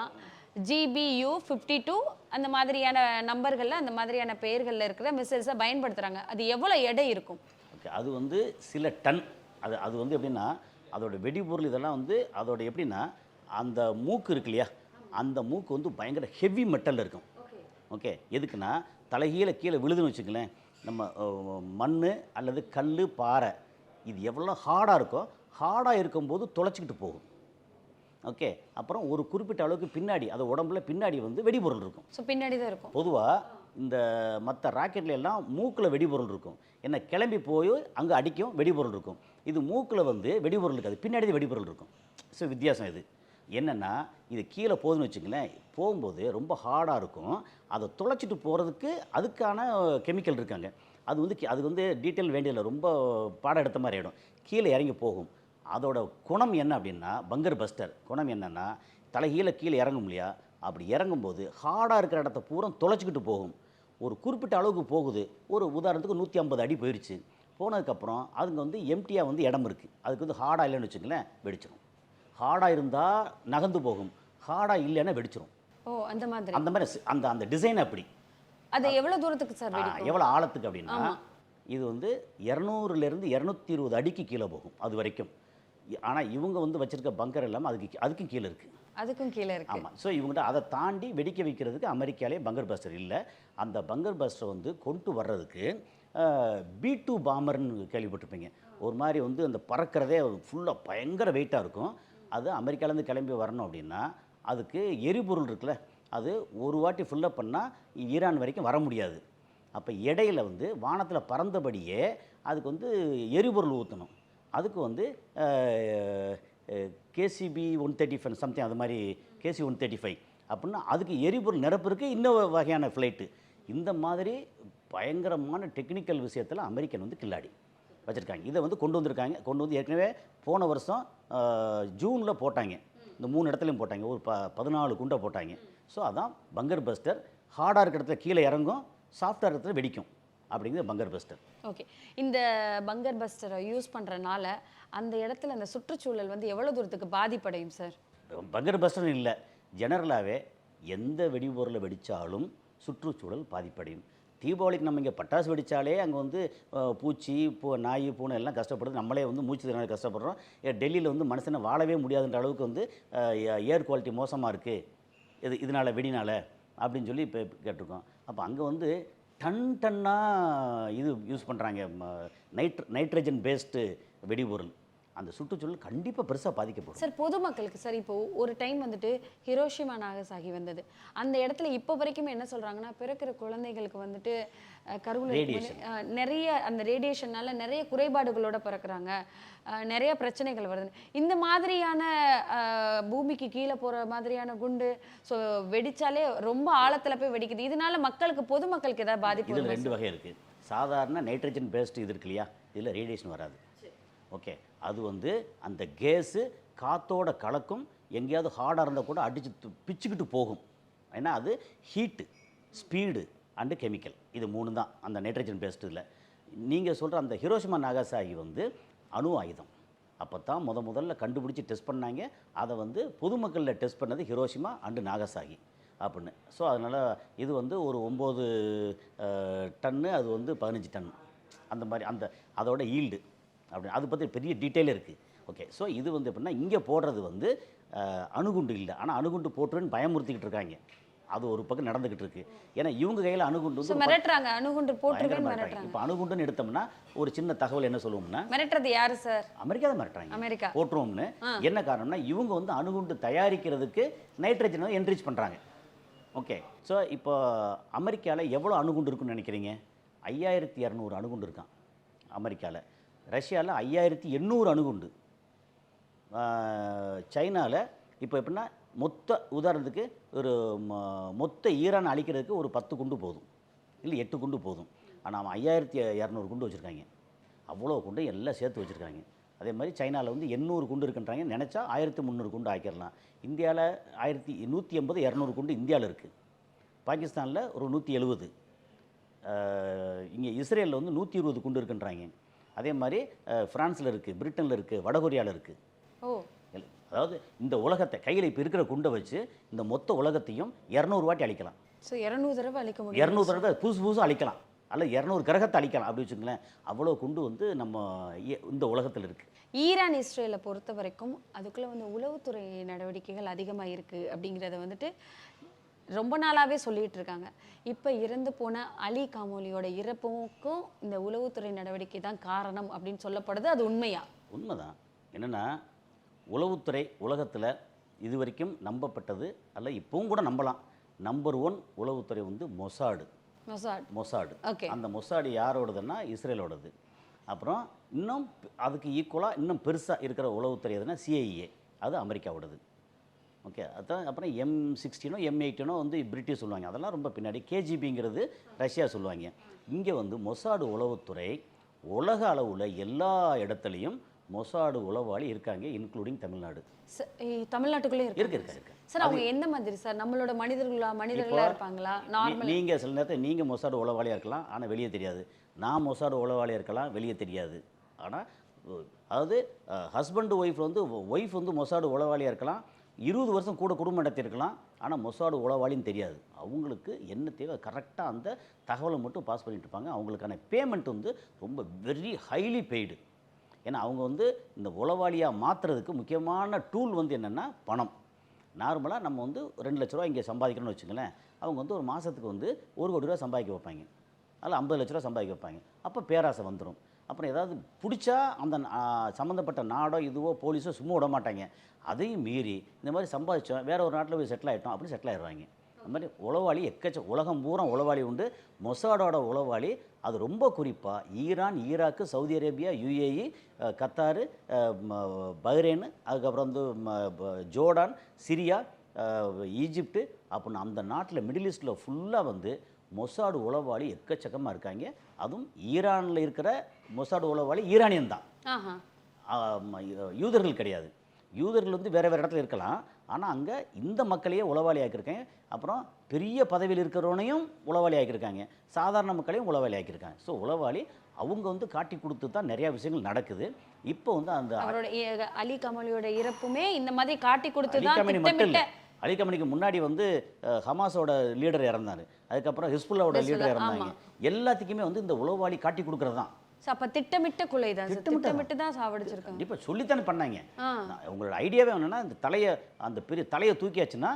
F: GBU-52 அந்த மாதிரியான நம்பர்களில் அந்த மாதிரியான பெயர்களில் இருக்கிற மிசைல்ஸை பயன்படுத்துகிறாங்க. அது எவ்வளோ எடை இருக்கும்?
E: ஓகே, அது வந்து சில டன். அது வந்து எப்படின்னா அதோட வெடிபொருள் இதெல்லாம் வந்து அதோட எப்படின்னா அந்த மூக்கு இருக்கு இல்லையா, அந்த மூக்கு வந்து பயங்கர ஹெவி மெட்டலில் இருக்கும். ஓகே, எதுக்குன்னா தலைகீழே கீழே விழுதுன்னு வச்சுக்கலேன், நம்ம மண் அல்லது கல் பாறை இது எவ்வளோ ஹார்டாக இருக்கோ, ஹார்டாக இருக்கும்போது தொலைச்சிக்கிட்டு போகும். ஓகே, அப்புறம் ஒரு குறிப்பிட்ட அளவுக்கு பின்னாடி அது உடம்புல பின்னாடி வந்து வெடிபொருள் இருக்கும்.
F: ஸோ பின்னாடி தான் இருக்கும்.
E: பொதுவாக இந்த மற்ற ராக்கெட்ல எல்லாம் மூக்கில் வெடிபொருள் இருக்கும், என்ன கிளம்பி போய் அங்கே அடிக்கும் வெடிபொருள் இருக்கும். இது மூக்கில் வந்து வெடிபொருள் இருக்காது, பின்னாடி வெடிபொருள் இருக்கும். ஸோ வித்தியாசம் இது என்னென்னா, இது கீழே போகுதுன்னு வச்சுங்களேன், போகும்போது ரொம்ப ஹார்டாக இருக்கும், அதை துளைச்சிட்டு போகிறதுக்கு அதுக்கான கெமிக்கல் இருக்காங்க. அது வந்து டீட்டெயில் வேண்டியதில்லை, ரொம்ப பாடம் எடுத்த மாதிரி ஆகிடும். கீழே இறங்கி போகும். அதோட குணம் என்ன அப்படின்னா, பங்கர் பஸ்டர் குணம் என்னென்னா, தலைகீழே கீழே இறங்கும் இல்லையா, அப்படி இறங்கும்போது ஹார்டாக இருக்கிற இடத்த பூரா தொலைச்சிக்கிட்டு போகும். ஒரு குறிப்பிட்ட அளவுக்கு போகுது, ஒரு உதாரணத்துக்கு 150 அடி போயிடுச்சு. போனதுக்கப்புறம் அதுங்க வந்து எம்டியாக வந்து இடம் இருக்குது, அதுக்கு வந்து ஹார்டாக இல்லைன்னு வச்சுங்களேன் வெடிச்சிடும். ஹார்டாக இருந்தால் நகர்ந்து போகும், ஹார்டாக இல்லைன்னா வெடிச்சிடும்.
F: ஓ, அந்த மாதிரி
E: அந்த டிசைன் அப்படி.
F: அது எவ்வளோ தூரத்துக்கு சார் வெடிக்கும்?
E: எவ்வளோ ஆழத்துக்கு அப்படின்னா, இது வந்து 200லேருந்து 220 அடிக்கு கீழே போகும் அது வரைக்கும். ஆனால் இவங்க வந்து வச்சுருக்க பங்கர் இல்லாமல் அதுக்கும் கீழே இருக்குது.
F: அதுக்கும் கீழே இருக்குது.
E: ஆமாம். ஸோ இவங்கள்ட்ட அதை தாண்டி வெடிக்க வைக்கிறதுக்கு அமெரிக்காலே பங்கர் பஸ்டர் இல்லை. அந்த பங்கர் பஸ்டரை வந்து கொண்டு வர்றதுக்கு B-2 பாம்பர்னு கேள்விப்பட்டிருப்பீங்க. ஒரு மாதிரி வந்து அந்த பறக்கிறதே ஃபுல்லாக பயங்கர வெயிட்டாக இருக்கும். அது அமெரிக்காலேருந்து கிளம்பி வரணும் அப்படின்னா அதுக்கு எரிபொருள் இருக்குல்ல, அது ஒரு வாட்டி ஃபுல்லப் பண்ணால் ஈரான் வரைக்கும் வர முடியாது. அப்போ இடையில வந்து வானத்தில் பறந்தபடியே அதுக்கு வந்து எரிபொருள் ஊற்றணும். அதுக்கு வந்து KCB-135 சம்திங், அது மாதிரி KC-135 அப்படின்னா அதுக்கு எரிபொருள் நிரப்புறதுக்கு இன்னொரு வகையான ஃப்ளைட்டு. இந்த மாதிரி பயங்கரமான டெக்னிக்கல் விஷயத்தில் அமெரிக்கன் வந்து கில்லாடி வச்சுருக்காங்க. இதை வந்து கொண்டு வந்து ஏற்கனவே போன வருஷம் ஜூனில் போட்டாங்க. இந்த 3 இடத்துலையும் போட்டாங்க, ஒரு 14 குண்டை போட்டாங்க. ஸோ அதான் பங்கர் பஸ்டர். ஹார்டாக இருக்கிற இடத்துல கீழே இறங்கும், சாஃப்டாக இருக்கிற வெடிக்கும், அப்படிங்கிறது பங்கர் பஸ்டர்.
F: ஓகே, இந்த பங்கர் பஸ்டரை யூஸ் பண்ணுறனால அந்த இடத்துல அந்த சுற்றுச்சூழல் வந்து எவ்வளோ தூரத்துக்கு பாதிப்படையும் சார்?
E: பங்கர் பஸ்டர் இல்லை, ஜெனரலாகவே எந்த வெடிபொருளை வெடித்தாலும் சுற்றுச்சூழல் பாதிப்படையும். தீபாவளிக்கு நம்ம இங்கே பட்டாசு வெடித்தாலே அங்கே வந்து பூச்சி நாய் பூனை எல்லாம் கஷ்டப்படுது, நம்மளே வந்து மூச்சு திறனால கஷ்டப்படுறோம். டெல்லியில் வந்து மனுஷனை வாழவே முடியாதுன்ற அளவுக்கு வந்து ஏர் குவாலிட்டி மோசமாக இருக்குது இதனால் வெடினால் அப்படின்னு சொல்லி இப்போ கேட்டிருக்கோம். அப்போ அங்கே வந்து டன்னாக இது யூஸ் பண்ணுறாங்க, நைட்ரஜன் பேஸ்டு வெடிபொருள். அந்த சுற்றுச்சூழல் கண்டிப்பாக பெருசாக பாதிக்கப்படும்.
F: சார் பொதுமக்களுக்கு சார் இப்போ ஒரு டைம் வந்துட்டு ஹிரோஷிமா நாகசாகி வந்தது, அந்த இடத்துல இப்போ வரைக்குமே என்ன சொல்றாங்கன்னா பிறக்கிற குழந்தைகளுக்கு வந்துட்டு கருவில் நிறைய அந்த ரேடியேஷனால நிறைய குறைபாடுகளோட பிறக்கிறாங்க, நிறைய பிரச்சனைகள் வருது. இந்த மாதிரியான பூமிக்கு கீழே போற மாதிரியான குண்டு ஸோ வெடிச்சாலே ரொம்ப ஆழத்துல போய் வெடிக்குது. இதனால மக்களுக்கு பொதுமக்களுக்கு ஏதாவது பாதிப்பு?
E: இதில் 2 வகை இருக்குது. சாதாரண நைட்ரஜன் பேஸ்ட் இது இருக்கு இல்லையா, இதில் ரேடியேஷன் வராது. ஓகே, அது வந்து அந்த கேஸு காற்றோட கலக்கும், எங்கேயாவது ஹார்டாக இருந்தால் கூட அடித்து பிச்சுக்கிட்டு போகும். ஏன்னா அது ஹீட்டு, ஸ்பீடு அண்டு கெமிக்கல், இது 3 தான் அந்த நைட்ரஜன் பேஸ்ட்டில். நீங்கள் சொல்கிற அந்த ஹிரோஷிமா நாகசாகி வந்து அணு ஆயுதம். அப்போ தான் முதல்ல கண்டுபிடிச்சி டெஸ்ட் பண்ணாங்க. அதை வந்து பொதுமக்களில் டெஸ்ட் பண்ணது ஹிரோஷிமா அண்டு நாகசாகி அப்படின்னு. ஸோ அதனால் இது வந்து ஒரு 9 டன்னு, அது வந்து 15 டன், அந்த மாதிரி அந்த அதோட ஈல்டு அப்படி அதை பற்றி பெரிய டீட்டெயில் இருக்குது. ஓகே, ஸோ இது வந்து எப்படின்னா இங்கே போடுறது வந்து அணுகுண்டு இல்லை, ஆனால் அணுகுண்டு போட்டுருன்னு பயமுறுத்திக்கிட்டு இருக்காங்க. அது ஒரு பக்கம் நடந்துக்கிட்டு இருக்கு. ஏன்னா இவங்க கையில் அணுகுண்டு வந்து
F: மிரட்டுறாங்க, அணுகுண்டு போட்டுருக்கேன்னு மிரட்டுறாங்க.
E: இப்போ அணுகுண்டுன்னு எடுத்தோம்னா ஒரு சின்ன தகவல் என்ன சொல்லுவோம்னா,
F: மிரட்டுறது யாரு சார்?
E: அமெரிக்கா தான் மிரட்டுறாங்க,
F: அமெரிக்கா
E: போட்டுருவோம்னு. என்ன காரணம்னா இவங்க வந்து அணுகுண்டு தயாரிக்கிறதுக்கு நைட்ரஜனை என்ரிச் பண்ணுறாங்க. ஓகே, ஸோ இப்போ அமெரிக்காவில் எவ்வளோ அணுகுண்டு இருக்குன்னு நினைக்கிறீங்க? 5200 அணுகுண்டு இருக்கான் அமெரிக்காவில். ரஷ்யாவில் 5800 அணுகுண்டு. சைனாவில் இப்போ எப்படின்னா மொத்த உதாரணத்துக்கு ஒரு மொத்த ஈரான் அழிக்கிறதுக்கு ஒரு 10 குண்டு போதும், இல்லை 8 குண்டு போதும். ஆனால் அவன் 5200 குண்டு வச்சுருக்காங்க. அவ்வளோ குண்டு எல்லாம் சேர்த்து வச்சுருக்காங்க. அதே மாதிரி சைனாவில் வந்து 800 குண்டு இருக்குன்றாங்க. நினச்சா 1300 குண்டு ஆக்கிடலாம். இந்தியாவில் 180 200 குண்டு இந்தியாவில் இருக்குது. பாகிஸ்தானில் ஒரு 170. இங்கே இஸ்ரேலில் வந்து 120 குண்டு இருக்குன்றாங்க. அதே மாதிரி ஃப்ரான்ஸில் இருக்குது, பிரிட்டனில் இருக்குது, வடகொரியாவில் இருக்குது.
F: ஓ,
E: அதாவது இந்த உலகத்தை கையில் இப்போ இருக்கிற குண்டை வச்சு இந்த மொத்த உலகத்தையும் 200 வாட்டி அழிக்கலாம்.
F: ஸோ 200 தடவை அழிக்க முடியும்.
E: 200 தடவை புதுசு அழிக்கலாம், அல்ல 200 கிரகத்தை அழிக்கலாம் அப்படி வச்சுங்களேன். அவ்வளோ குண்டு வந்து நம்ம இந்த உலகத்தில் இருக்குது.
F: ஈரான் இஸ்ரேலை பொறுத்த வரைக்கும் அதுக்குள்ளே வந்து உளவுத்துறை நடவடிக்கைகள் அதிகமாக இருக்குது அப்படிங்கிறத வந்துட்டு ரொம்ப நாளாகவே சொல்லிகிட்டு இருக்காங்க. இப்போ இறந்து போன அலி காமோலியோட இறப்புக்கும் இந்த உளவுத்துறை நடவடிக்கை தான் காரணம் அப்படின்னு சொல்லப்படுது. அது உண்மையா?
E: உண்மைதான். என்னென்னா உளவுத்துறை உலகத்தில் இது வரைக்கும் நம்பப்பட்டது அல்ல, இப்பவும் கூட நம்பலாம். நம்பர் 1 உளவுத்துறை வந்து மொசாடு.
F: ஓகே,
E: அந்த மொசாடு யாரோடதுன்னா இஸ்ரேலோடது. அப்புறம் இன்னும் அதுக்கு ஈக்குவலாக இன்னும் பெருசாக இருக்கிற உளவுத்துறை எதுனா CIA, அது அமெரிக்காவோடது. ஓகே, அதான். அப்புறம் M16 M18 வந்து பிரிட்டிஷ் சொல்லுவாங்க, அதெல்லாம் ரொம்ப பின்னாடி. KGBங்கிறது ரஷ்யா சொல்லுவாங்க. இங்கே வந்து மொசாடு உளவுத்துறை உலக அளவில் எல்லா இடத்துலையும் மொசாடு உளவாளி இருக்காங்க, இன்க்ளூடிங் தமிழ்நாடு.
F: தமிழ்நாட்டுக்குள்ளே இருக்கு. சார் அவங்க எந்த மாதிரி சார்? நம்மளோட மனிதர்களா இருப்பாங்களா?
E: நீங்கள் சில நேரத்தில் நீங்கள் மொசாடு உளவாளியாக இருக்கலாம், ஆனால் வெளியே தெரியாது. நான் மொசாடு உளவாளியாக இருக்கலாம், வெளியே தெரியாது. ஆனால் அதாவது ஹஸ்பண்ட் ஒய்ஃப் வந்து மொசாடு உளவாளியாக இருக்கலாம், 20 வருஷம் கூட குடும்பம் நடத்தியிருக்கலாம், ஆனால் மொசாடு உளவாளின்னு தெரியாது. அவங்களுக்கு என்ன தேவை கரெக்டாக அந்த தகவலை மட்டும் பாஸ் பண்ணிட்டு இருப்பாங்க. அவங்களுக்கான பேமெண்ட் வந்து ரொம்ப வெரி ஹைலி பெய்டு. ஏன்னா அவங்க வந்து இந்த உளவாளியாக மாற்றுறதுக்கு முக்கியமான டூல் வந்து என்னென்னா பணம். நார்மலாக நம்ம வந்து 2 லட்ச ரூபா இங்கே சம்பாதிக்கணும்னு வச்சுங்களேன், அவங்க வந்து ஒரு மாதத்துக்கு வந்து 1 கோடி ரூபா சம்பாதிக்க வைப்பாங்க, அதில் 50 லட்ச ரூபா சம்பாதிக்க வைப்பாங்க. அப்போ பேராசை வந்துடும். அப்புறம் ஏதாவது பிடிச்சா அந்த சம்மந்தப்பட்ட நாடோ இதுவோ போலீஸோ சும்மா விட மாட்டாங்க. அதையும் மீறி இந்த மாதிரி சம்பாதிச்சோம் வேறு ஒரு நாட்டில் போய் செட்டில் ஆகிட்டோம் அப்படின்னு செட்டில் ஆயிடுவாங்க. அந்த மாதிரி உளவாளி உலகம் பூரா உளவாளி உண்டு. மொசாடோட உளவாளி அது ரொம்ப குறிப்பாக Iran, Iraq, Saudi Arabia, UAE, Qatar, Bahrain, அதுக்கப்புறம் வந்து ஜோர்டான், சிரியா, ஈஜிப்டு அப்படின்னு அந்த நாட்டில் மிடில் ஈஸ்டில் ஃபுல்லாக வந்து மொசாடு உளவாளி எக்கச்சக்கமாக இருக்காங்க. அதுவும் ஈரானில் இருக்கிற மொசாடு உளவாளி ஈரானியன் தான், யூதர்கள் கிடையாது. யூதர்கள் வந்து வேறு வேறு இடத்துல இருக்கலாம், ஆனால் அங்கே இந்த மக்களையே உளவாளி ஆக்கியிருக்காங்க. அப்புறம் பெரிய பதவியில் இருக்கிறவனையும் உளவாளி ஆக்கியிருக்காங்க, சாதாரண மக்களையும் உளவாளி ஆக்கியிருக்காங்க. ஸோ உளவாளி அவங்க வந்து காட்டி கொடுத்து தான் நிறையா விஷயங்கள் நடக்குது. இப்போ வந்து அந்த
F: அலி கமலியோட இறப்புமே இந்த மாதிரி காட்டி கொடுத்து தான்
E: மட்டும் இல்லை. அலி கமனிக்கு முன்னாடி வந்து ஹமாஸோட லீடர் இறந்தார், அதுக்கப்புறம் ஹிஸ்புல்லாவோட லீடர் இறந்தாங்க. எல்லாத்துக்குமே வந்து இந்த உளவாளி காட்டி கொடுக்கறது தான்.
F: அப்ப திட்டமிட்ட கொலை தான், திட்டமிட்டு தான் சாவடிச்சிருக்காங்க.
E: கண்டிப்பா சொல்லித்தானே பண்ணாங்க. உங்களோட ஐடியாவே என்னன்னா இந்த அந்த பெரிய தலையை தூக்கியாச்சுன்னா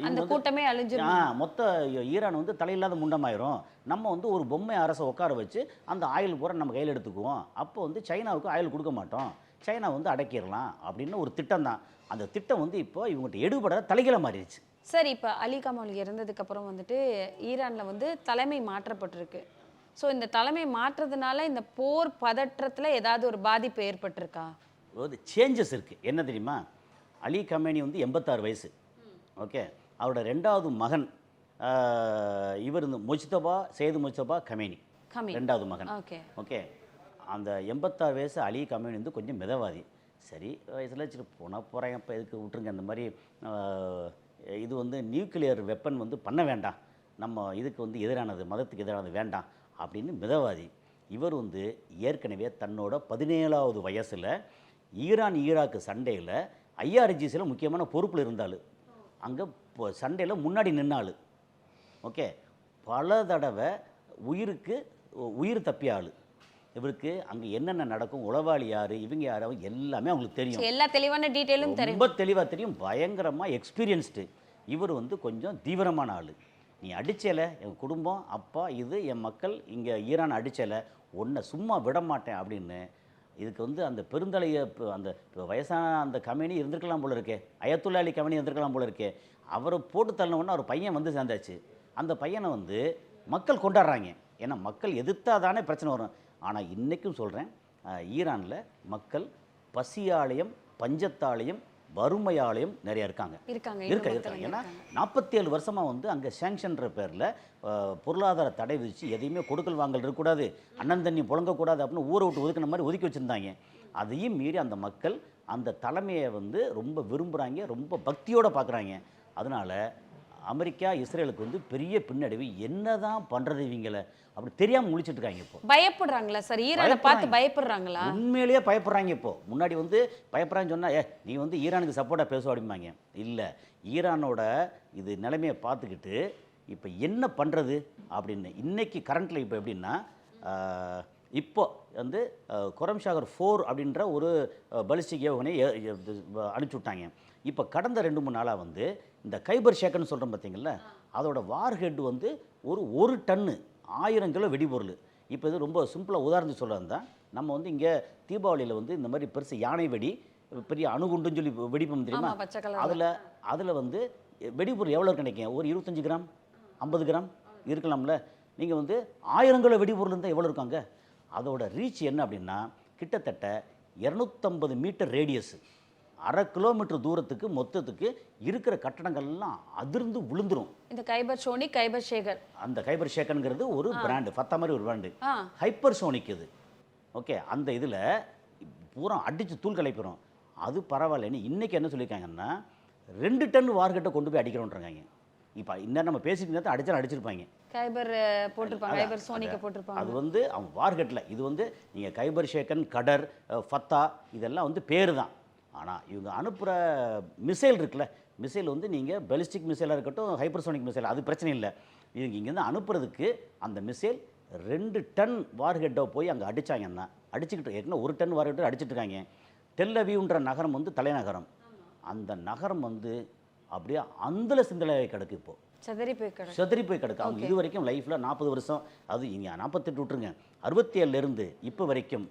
F: அந்த கூட்டமே அழிஞ்சிரும்.
E: மொத்த ஈரான் வந்து தலையில்லாத முண்டமாயிரும். நம்ம வந்து ஒரு பொம்மை அரசை உட்கார வச்சு அந்த ஆயில் பூரா நம்ம கையில் எடுத்துக்குவோம். அப்போ வந்து சைனாவுக்கு ஆயில் கொடுக்க மாட்டோம். சைனா வந்து அடக்கிடலாம் அப்படின்னு ஒரு திட்டம் தான். அந்த திட்டம் வந்து இப்போ இவங்ககிட்ட எடுபட தலைகீழ மாறிடுச்சு.
F: சார் இப்போ அலி கமால் இறந்ததுக்கு அப்புறம் வந்துட்டு ஈரான்ல வந்து தலைமை மாற்றப்பட்டிருக்கு. ஸோ இந்த தலைமை மாற்றதுனால இந்த போர் பதற்றத்துல ஏதாவது ஒரு பாதிப்பு ஏற்பட்டிருக்கா?
E: ஒரு சேஞ்சஸ் இருக்குது. என்ன தெரியுமா, அலி கமேனி வந்து 86 வயசு. ஓகே, அவரோட 2வது மகன் இவர் இந்த சையது முஜ்தபா கமேனி
F: கம்மி.
E: 2வது மகன்.
F: ஓகே.
E: ஓகே, அந்த 86 வயசு அலி கமேனி வந்து கொஞ்சம் மிதவாதி. சரி, வயசில் சரி போகிறாங்க, இப்போ எதுக்கு விட்டுருங்க, அந்த மாதிரி இது வந்து நியூக்ளியர் வெப்பன் வந்து பண்ண வேண்டாம், நம்ம இதுக்கு வந்து எதிரானது, மதத்துக்கு எதிரானது வேண்டாம் அப்படின்னு மிதவாதி. இவர் வந்து ஏற்கனவே தன்னோட 17வது வயசில் ஈராக்கு சண்டையில் IRGCயில் முக்கியமான பொறுப்பில் இருந்தாள். அங்கே சண்டையில் முன்னாடி நின்னாள். ஓகே, பல தடவை உயிர் தப்பிய ஆள். இவருக்கு அங்கே என்னென்ன நடக்கும், உளவாளி யார், இவங்க யார், எல்லாமே அவங்களுக்கு தெரியும்.
F: எல்லா தெளிவான டீட்டெயிலும் தெரியும்.
E: ரொம்ப தெளிவாக தெரியும். பயங்கரமாக எக்ஸ்பீரியன்ஸ்டு. இவர் வந்து கொஞ்சம் தீவிரமான ஆள். நீ அடிச்சல, என் குடும்பம், அப்பா, இது என் மக்கள் இங்கே ஈரான் அடிச்சல, உன்னை சும்மா விட மாட்டேன் அப்படின்னு. இதுக்கு வந்து அந்த பெருந்தலையை அந்த வயசான அந்த கமேனி இருந்திருக்கலாம் போல இருக்கே, அயத்துல்லா அலி கமேனி இருந்திருக்கலாம் போல இருக்கே. அவரை போட்டு தள்ளினோன்னா ஒரு பையன் வந்து சேர்ந்தாச்சு. அந்த பையனை வந்து மக்கள் கொண்டாடுறாங்க. ஏன்னா மக்கள் எதிர்த்தா தானே பிரச்சனை வரும். ஆனால் இன்றைக்கும் சொல்கிறேன், ஈரானில் மக்கள் பசியாலயம், பஞ்சத்தாலயம், வறுமையாலயம் நிறைய இருக்காங்க. ஏன்னா 47 வருஷமாக வந்து அங்கே சேங்ஷன்ற பேரில் பொருளாதார தடை விதித்து எதையுமே கொடுக்கல் வாங்கல் இருக்கக்கூடாது, அண்ணன் தண்ணி புழங்கக்கூடாது அப்படின்னு ஊரை விட்டு ஒதுக்கின மாதிரி ஒதுக்கி வச்சுருந்தாங்க. அதையும் மீறி அந்த மக்கள் அந்த தலைமையை வந்து ரொம்ப விரும்புகிறாங்க, ரொம்ப பக்தியோடு பார்க்குறாங்க. அதனால் அமெரிக்கா இஸ்ரேலுக்கு வந்து பெரிய பின்னடைவு. என்ன தான் பண்ணுறது இவங்களை அப்படி தெரியாமல் முழிச்சிட்டு இருக்காங்க. இப்போ பயப்படுறாங்களா
F: சார்? ஈரானை பார்த்து பயப்படுறாங்களா?
E: உண்மையிலேயே பயப்படுறாங்க. இப்போ முன்னாடி வந்து பயப்படுறான்னு சொன்னால் நீ வந்து ஈரானுக்கு சப்போர்ட்டாக பேச அப்படிம்பாங்க. இல்லை, ஈரானோட இது நிலைமையை பார்த்துக்கிட்டு இப்போ என்ன பண்ணுறது அப்படின்னு இன்றைக்கி கரண்ட்டில் இப்போ எப்படின்னா, இப்போ வந்து கொரம்ஷாகர் 4 அப்படின்ற ஒரு பலிஸ்டிக் ஏவுகணை அனுப்பிச்சி விட்டாங்க. இப்போ கடந்த 2-3 நாளாக வந்து இந்த கைபர் ஷேக்கன்னு சொல்கிறோம் பார்த்தீங்களா, அதோட வார்ஹெட் வந்து ஒரு டன்னு 1000 கிலோ வெடிபொருள். இப்போ இது ரொம்ப சிம்பிளாக உதாரணத்துக்கு சொல்கிறது தான், நம்ம வந்து இங்கே தீபாவளியில் வந்து இந்த மாதிரி பெருசு யானை வெடி, பெரிய அணுகுண்டுன்னு சொல்லி வெடிப்போம் தெரியுமா, அதில் வந்து வெடிபொருள் எவ்வளோ கிடைக்கும்? ஒரு 25 கிராம் 50 கிராம் இருக்கலாம்ல. நீங்கள் வந்து 1000 கிலோ வெடிபொருள் இருந்தால் எவ்வளோ இருக்காங்க? அதோட ரீச் என்ன அப்படின்னா கிட்டத்தட்ட 250 மீட்டர் ரேடியஸ், 1/2 கிலோமீட்டர் தூரத்துக்கு மொத்தத்துக்கு இருக்கிற கட்டடங்கள்லாம் அதிர்ந்து விழுந்துரும்.
F: இந்த கைபர் ஷேகர்,
E: அந்த கைபர் ஷேக்கனுங்கிறது ஒரு பிராண்டு, ஃபத்தா மாதிரி ஒரு பிராண்டு. ஹைப்பர் சோனிக் இது. ஓகே, அந்த இதில் பூரா அடித்து தூள் கலைப்பிடும். அது பரவாயில்லன்னு இன்றைக்கி என்ன சொல்லியிருக்காங்கன்னா 2 டன் வார்கெட்டை கொண்டு போய் அடிக்கிறோன்றாங்க. இப்போ இன்னும் நம்ம பேசிட்டு இருந்தால் அடிச்சிருப்பாங்க.
F: கைபர் போட்டிருப்பாங்க, கைபர் சோனிக்கை போட்டிருப்பாங்க.
E: அது வந்து அவங்க வார்கெட்டில் இது வந்து நீங்கள் கைபர் ஷேக்கன், கடர், ஃபத்தா இதெல்லாம் வந்து பேர் தான். ஆனால் இவங்க அனுப்புகிற மிசைல் இருக்குல்ல, மிசைல் வந்து நீங்கள் பெலிஸ்டிக் மிசைலாக இருக்கட்டும், ஹைப்பர்சோனிக் மிசைல், அது பிரச்சனை இல்லை. இவங்க இங்கேருந்து அனுப்புறதுக்கு அந்த மிசைல் 2 டன் வார்ஹெட்டை போய் அங்கே அடித்தாங்கன்னா அடிச்சுக்கிட்டு ஏற்கனவே 1 டன் வார்ஹெட்டை அடிச்சுட்டு இருக்காங்க. டெல் அவீவ்ன்ற நகரம் வந்து தலைநகரம். அந்த நகரம் வந்து அப்படியே அந்தல சிந்தலை கிடக்கு. இப்போது சதுரி போய் கிடக்கு. அவங்க இது வரைக்கும் லைஃப்பில் 40 வருஷம், அது இங்கே 48 விட்டுருங்க, 67லேருந்து இப்போ வரைக்கும்.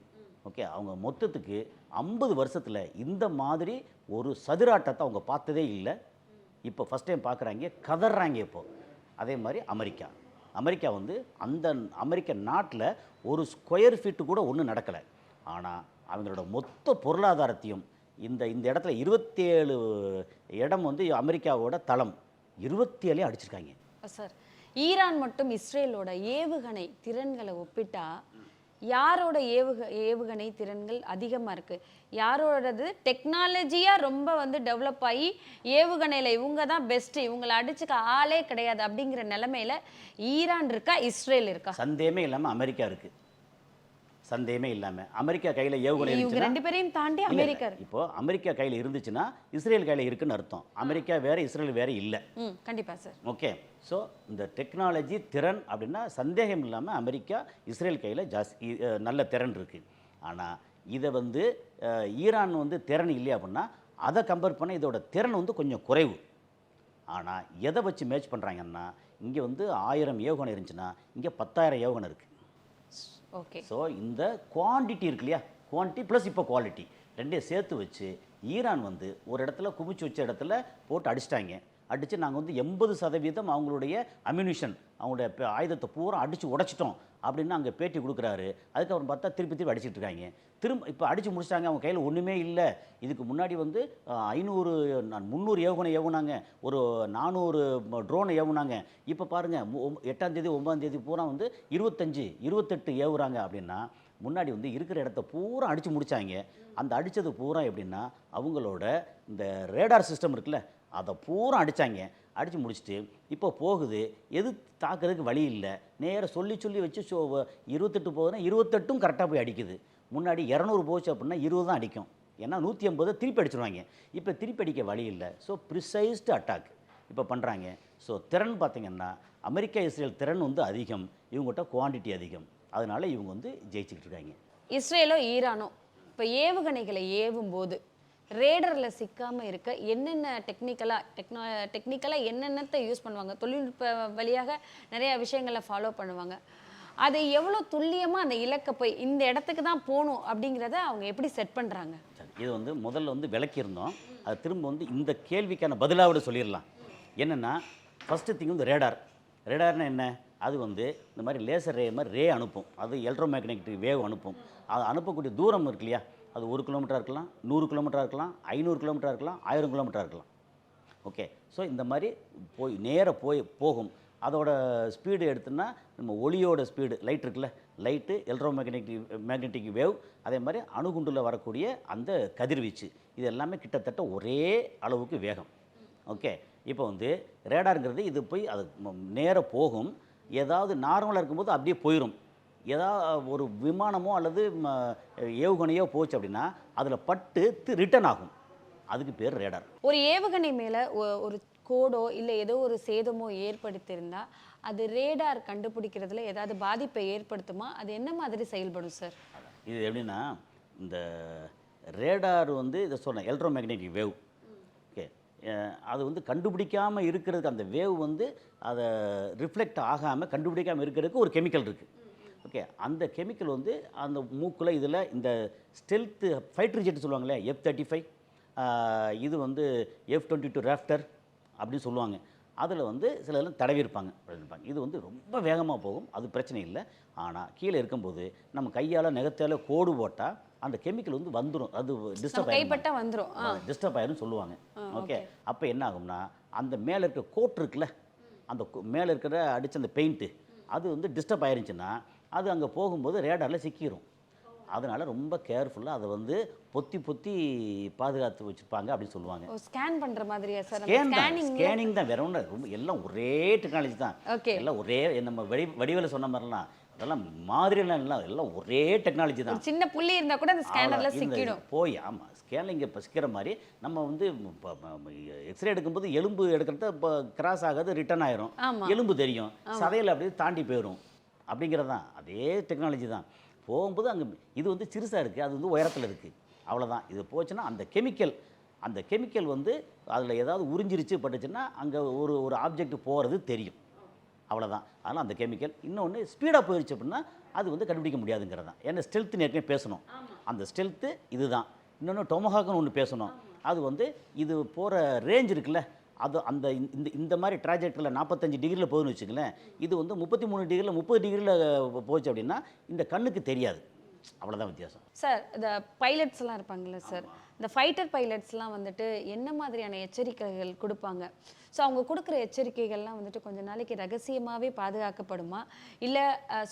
E: ஓகே, அவங்க மொத்தத்துக்கு 50 வருஷத்தில் இந்த மாதிரி ஒரு சதுராட்டத்தை அவங்க பார்த்ததே இல்லை. இப்போ ஃபஸ்ட் டைம் பார்க்குறாங்க, கதறாங்க. இப்போது அதே மாதிரி அமெரிக்கா வந்து அந்த அமெரிக்க நாட்டில் ஒரு ஸ்கொயர் ஃபீட்டு கூட ஒன்றும் நடக்கலை. ஆனால் அவங்களோட மொத்த பொருளாதாரத்தையும் இந்த இடத்துல 27 இடம் வந்து அமெரிக்காவோட தளம் 27 அடிச்சிருக்காங்க.
F: சார், ஈரான் மற்றும் இஸ்ரேலோட ஏவுகணை திறன்களை ஒப்பிட்டா யாரோட ஏவுகணை திறன்கள் அதிகமாக இருக்குது? யாரோடது டெக்னாலஜியாக ரொம்ப வந்து டெவலப் ஆகி ஏவுகணையில் இவங்க தான் பெஸ்ட்டு, இவங்களை அடிச்சுக்க ஆளே கிடையாது அப்படிங்கிற நிலைமையில் ஈரான் இருக்கா, இஸ்ரேல் இருக்கா?
E: சந்தேகமே இல்லாமல் அமெரிக்கா இருக்குது. சந்தேகமே இல்லாமல் அமெரிக்கா கையில் ஏவுகணை இருந்துச்சுன்னா
F: 2 பேரையும் தாண்டி அமெரிக்கா.
E: இப்போ அமெரிக்கா கையில் இருந்துச்சுன்னா இஸ்ரேல் கையில் இருக்குன்னு அர்த்தம். அமெரிக்கா வேறு, இஸ்ரேல் வேறு இல்லை.
F: கண்டிப்பாக சார்.
E: ஓகே, ஸோ இந்த டெக்னாலஜி திறன் அப்படின்னா சந்தேகம் இல்லாமல் அமெரிக்கா இஸ்ரேல் கையில் ஜாஸ்தி நல்ல திறன் இருக்குது. ஆனால் இதை வந்து ஈரான் வந்து திறன் இல்லையா அப்படின்னா அதை கம்பேர் பண்ண இதோட திறன் வந்து கொஞ்சம் குறைவு. ஆனால் எதை வச்சு மேட்ச் பண்ணுறாங்கன்னா இங்கே வந்து 1000 ஏவுகணை இருந்துச்சுன்னா இங்கே 10,000 ஏவுகணை இருக்குது.
F: ஓகே,
E: ஸோ இந்த குவான்டிட்டி இருக்கு இல்லையா, குவான்டிட்டி ப்ளஸ் இப்போ குவாலிட்டி, ரெண்டையும் சேர்த்து வச்சு ஈரான் வந்து ஒரு இடத்துல குமிச்சு வச்ச இடத்துல போட்டு அடிச்சிட்டாங்க. அடித்து நாங்கள் வந்து 80% அவங்களுடைய அம்யூனிஷன் அவங்களுடைய ஆயுதத்தை பூரா அடித்து உடைச்சிட்டோம் அப்படின்னு அங்கே பேட்டி கொடுக்குறாரு. அதுக்கப்புறம் பார்த்தா திருப்பி அடிச்சிட்டு இருக்காங்க. இப்போ அடித்து முடிச்சிட்டாங்க. அவங்க கையில் ஒன்றுமே இல்லை. இதுக்கு முன்னாடி வந்து 300 ஏவுகணை ஏவுனாங்க, ஒரு 400 ட்ரோனை ஏவுனாங்க. இப்போ பாருங்கள் 8ஆம் தேதி 9ஆம் தேதி பூரா வந்து 25 28 ஏவுறாங்க. அப்படின்னா முன்னாடி வந்து இருக்கிற இடத்த பூரா அடித்து முடித்தாங்க. அந்த அடித்தது பூரா எப்படின்னா அவங்களோட இந்த ரேடார் சிஸ்டம் இருக்குல்ல அதை பூரா அடித்தாங்க. அடித்து முடிச்சுட்டு இப்போ போகுது. எது தாக்குறதுக்கு வழி இல்லை. நேராக சொல்லி வச்சு 28 போகுதுன்னா 28ம் கரெக்டாக போய் அடிக்குது. முன்னாடி 200 போச்சு அப்படின்னா 20 தான் அடிக்கும். ஏன்னா 150 திருப்பி அடிச்சிருவாங்க. இப்போ திருப்பி அடிக்க வழி இல்லை. ஸோ ப்ரிசைஸ்டு அட்டாக் இப்போ பண்ணுறாங்க. ஸோ திறன் பார்த்திங்கன்னா அமெரிக்கா இஸ்ரேல் திறன் வந்து அதிகம், இவங்ககிட்ட குவான்டிட்டி அதிகம். அதனால் இவங்க வந்து ஜெயிச்சுக்கிட்டு இருக்காங்க.
F: இஸ்ரேலோ ஈரானோ இப்போ ஏவுகணைகளை ஏவும் போது ரேடரில் சிக்காமல் இருக்க என்னென்ன டெக்னிக்கலாக என்னென்னத்தை யூஸ் பண்ணுவாங்க? தொழில்நுட்ப வழியாக நிறைய விஷயங்களை ஃபாலோ பண்ணுவாங்க. அதை எவ்வளோ துல்லியமாக அந்த இலக்கை போய் இந்த இடத்துக்கு தான் போகணும் அப்படிங்கிறத அவங்க எப்படி செட் பண்ணுறாங்க?
E: இது வந்து முதல்ல வந்து விளக்கியிருந்தோம். அது திரும்ப வந்து இந்த கேள்விக்கான பதிலாக சொல்லிடலாம். என்னென்னா ஃபஸ்ட்டு திங் வந்து ரேடார். ரேடார்னா என்ன? அது வந்து இந்த மாதிரி லேசர் ரே மாதிரி ரே அனுப்பும். அது எலக்ட்ரோ மேக்னெட்டிக் வேவ் அனுப்பும். அது அனுப்பக்கூடிய தூரம் இருக்கு இல்லையா, அது 1 கிலோமீட்டராக இருக்கலாம், 100 கிலோமீட்டராக இருக்கலாம், 500 கிலோமீட்டராக இருக்கலாம், 1000 கிலோமீட்டராக இருக்கலாம். ஓகே. ஸோ இந்த மாதிரி போகும். அதோட ஸ்பீடு எடுத்துன்னா நம்ம ஒளியோட ஸ்பீடு லைட் இருக்குல்ல, லைட்டு எலக்ட்ரோ மேக்னெட்டிக் வேவ், அதே மாதிரி அணுகுண்டில் வரக்கூடிய அந்த கதிர்வீச்சு, இது எல்லாமே கிட்டத்தட்ட ஒரே அளவுக்கு வேகம். ஓகே. இப்போ வந்து ரேடாருங்கிறது இது போய் அது நேராக போகும். ஏதாவது நார்மலாக இருக்கும்போது அப்படியே போயிடும். ஏதாவது ஒரு விமானமோ அல்லது ஏவுகணையோ போச்சு அப்படின்னா அதில் பட்டு ரிட்டர்ன் ஆகும். அதுக்கு பேர் ரேடார்.
F: ஒரு ஏவுகணை மேலே ஒரு கோடோ இல்லை ஏதோ ஒரு சேதமோ ஏற்படுத்தியிருந்தா அது ரேடார் கண்டுபிடிக்கிறதுல ஏதாவது பாதிப்பை ஏற்படுத்துமா? அது என்ன மாதிரி செயல்படும் சார்?
E: இது எப்படின்னா இந்த ரேடார் வந்து இதை சொன்னேன் எலக்ட்ரோ மேக்னெட்டிக் வேவ். ஓகே. அது வந்து கண்டுபிடிக்காமல் இருக்கிறதுக்கு அந்த வேவ் வந்து அதை ரிஃப்ளெக்ட் ஆகாமல் கண்டுபிடிக்காமல் இருக்கிறதுக்கு ஒரு கெமிக்கல் இருக்குது. ஓகே. அந்த கெமிக்கல் வந்து அந்த மூக்கில் இதில் இந்த ஸ்டெல்த்து ஃபைட்டர் ஜெட் சொல்லுவாங்களே F-35, இது வந்து F-22 ராப்டர் அப்படின்னு சொல்லுவாங்க. அதில் வந்து சிலதெல்லாம் தடவிருப்பாங்க. இது வந்து ரொம்ப வேகமாக போகும், அது பிரச்சனை இல்லை. ஆனால் கீழே இருக்கும்போது நம்ம கையால் நகத்தால் கோடு போட்டால் அந்த கெமிக்கல் வந்து வந்துடும். அது டிஸ்டர்ப் ஆயிரும் சொல்லுவாங்க. ஓகே. அப்போ என்ன ஆகும்னா அந்த மேலே இருக்கிற கோட் இருக்குல்ல, அந்த மேலே இருக்கிற அடித்த அந்த பெயிண்ட்டு அது வந்து டிஸ்டர்ப் ஆயிருந்துச்சுன்னா அது அங்கே போகும்போது ரேடாரில் சிக்கிடும். அதனால் ரொம்ப கேர்ஃபுல்லாக அதை வந்து பொத்தி பாதுகாத்து வச்சுருப்பாங்க அப்படின்னு சொல்லுவாங்க.
F: ஸ்கேன் பண்ணுற மாதிரியா சார்?
E: ஸ்கேனிங் தான், வேற ஒன்று ரொம்ப எல்லாம் ஒரே டெக்னாலஜி தான். எல்லாம் ஒரே நம்ம வடிவேல சொன்ன மாதிரிலாம் அதெல்லாம் மாதிரிலாம் எல்லாம் ஒரே டெக்னாலஜி தான்.
F: சின்ன புள்ளி இருந்தால் கூட அந்த ஸ்கேனரில் சிக்கிடும்
E: போய். ஆமாம், ஸ்கேனில் இங்கே இப்போ சிக்கிற மாதிரி நம்ம வந்து எக்ஸ்ரே எடுக்கும்போது எலும்பு எடுக்கிறத இப்போ கிராஸ் ஆகாது, ரிட்டர்ன் ஆயிரும். எலும்பு தெரியும், சதையில் அப்படியே தாண்டி போயிடும். அப்படிங்கிறது தான் அதே டெக்னாலஜி தான். போகும்போது அங்கே இது வந்து சிறுசாக இருக்குது, அது வந்து உயரத்தில் இருக்குது, அவ்வளோதான். இது போச்சுன்னா அந்த கெமிக்கல் வந்து அதில் ஏதாவது உறிஞ்சிருச்சு பட்டுச்சுன்னா அங்கே ஒரு ஆப்ஜெக்ட் போகிறது தெரியும், அவ்வளோதான். அதனால் அந்த கெமிக்கல் இன்னொன்று ஸ்பீடாக போயிடுச்சு அப்படின்னா அது வந்து கண்டுபிடிக்க முடியாதுங்கிறது தான். ஏன்னா ஸ்டெல்த்துன்னு ஏற்கனவே பேசணும், அந்த ஸ்டெல்த்து இது தான். இன்னொன்று டொமஹாக்னு ஒன்று பேசணும். அது வந்து இது போகிற ரேஞ்ச் இருக்குல்ல, அது அந்த இந்த மாதிரி ட்ராஜெக்டரியில் 45 டிகிரியில் போகுதுன்னு வச்சுங்களேன். இது வந்து 33 டிகிரியில் 30 டிகிரியில் போச்சு அப்படின்னா இந்த கண்ணுக்கு தெரியாது, அவ்வளோதான் வித்தியாசம்.
F: சார் இந்த பைலட்ஸ்லாம் இருப்பாங்கள்ல சார், இந்த ஃபைட்டர் பைலட்ஸ்லாம் வந்துட்டு என்ன மாதிரியான எச்சரிக்கைகள் கொடுப்பாங்க? ஸோ அவங்க கொடுக்குற எச்சரிக்கைகள்லாம் வந்துட்டு கொஞ்ச நாளைக்கு ரகசியமாகவே பாதுகாக்கப்படுமா, இல்லை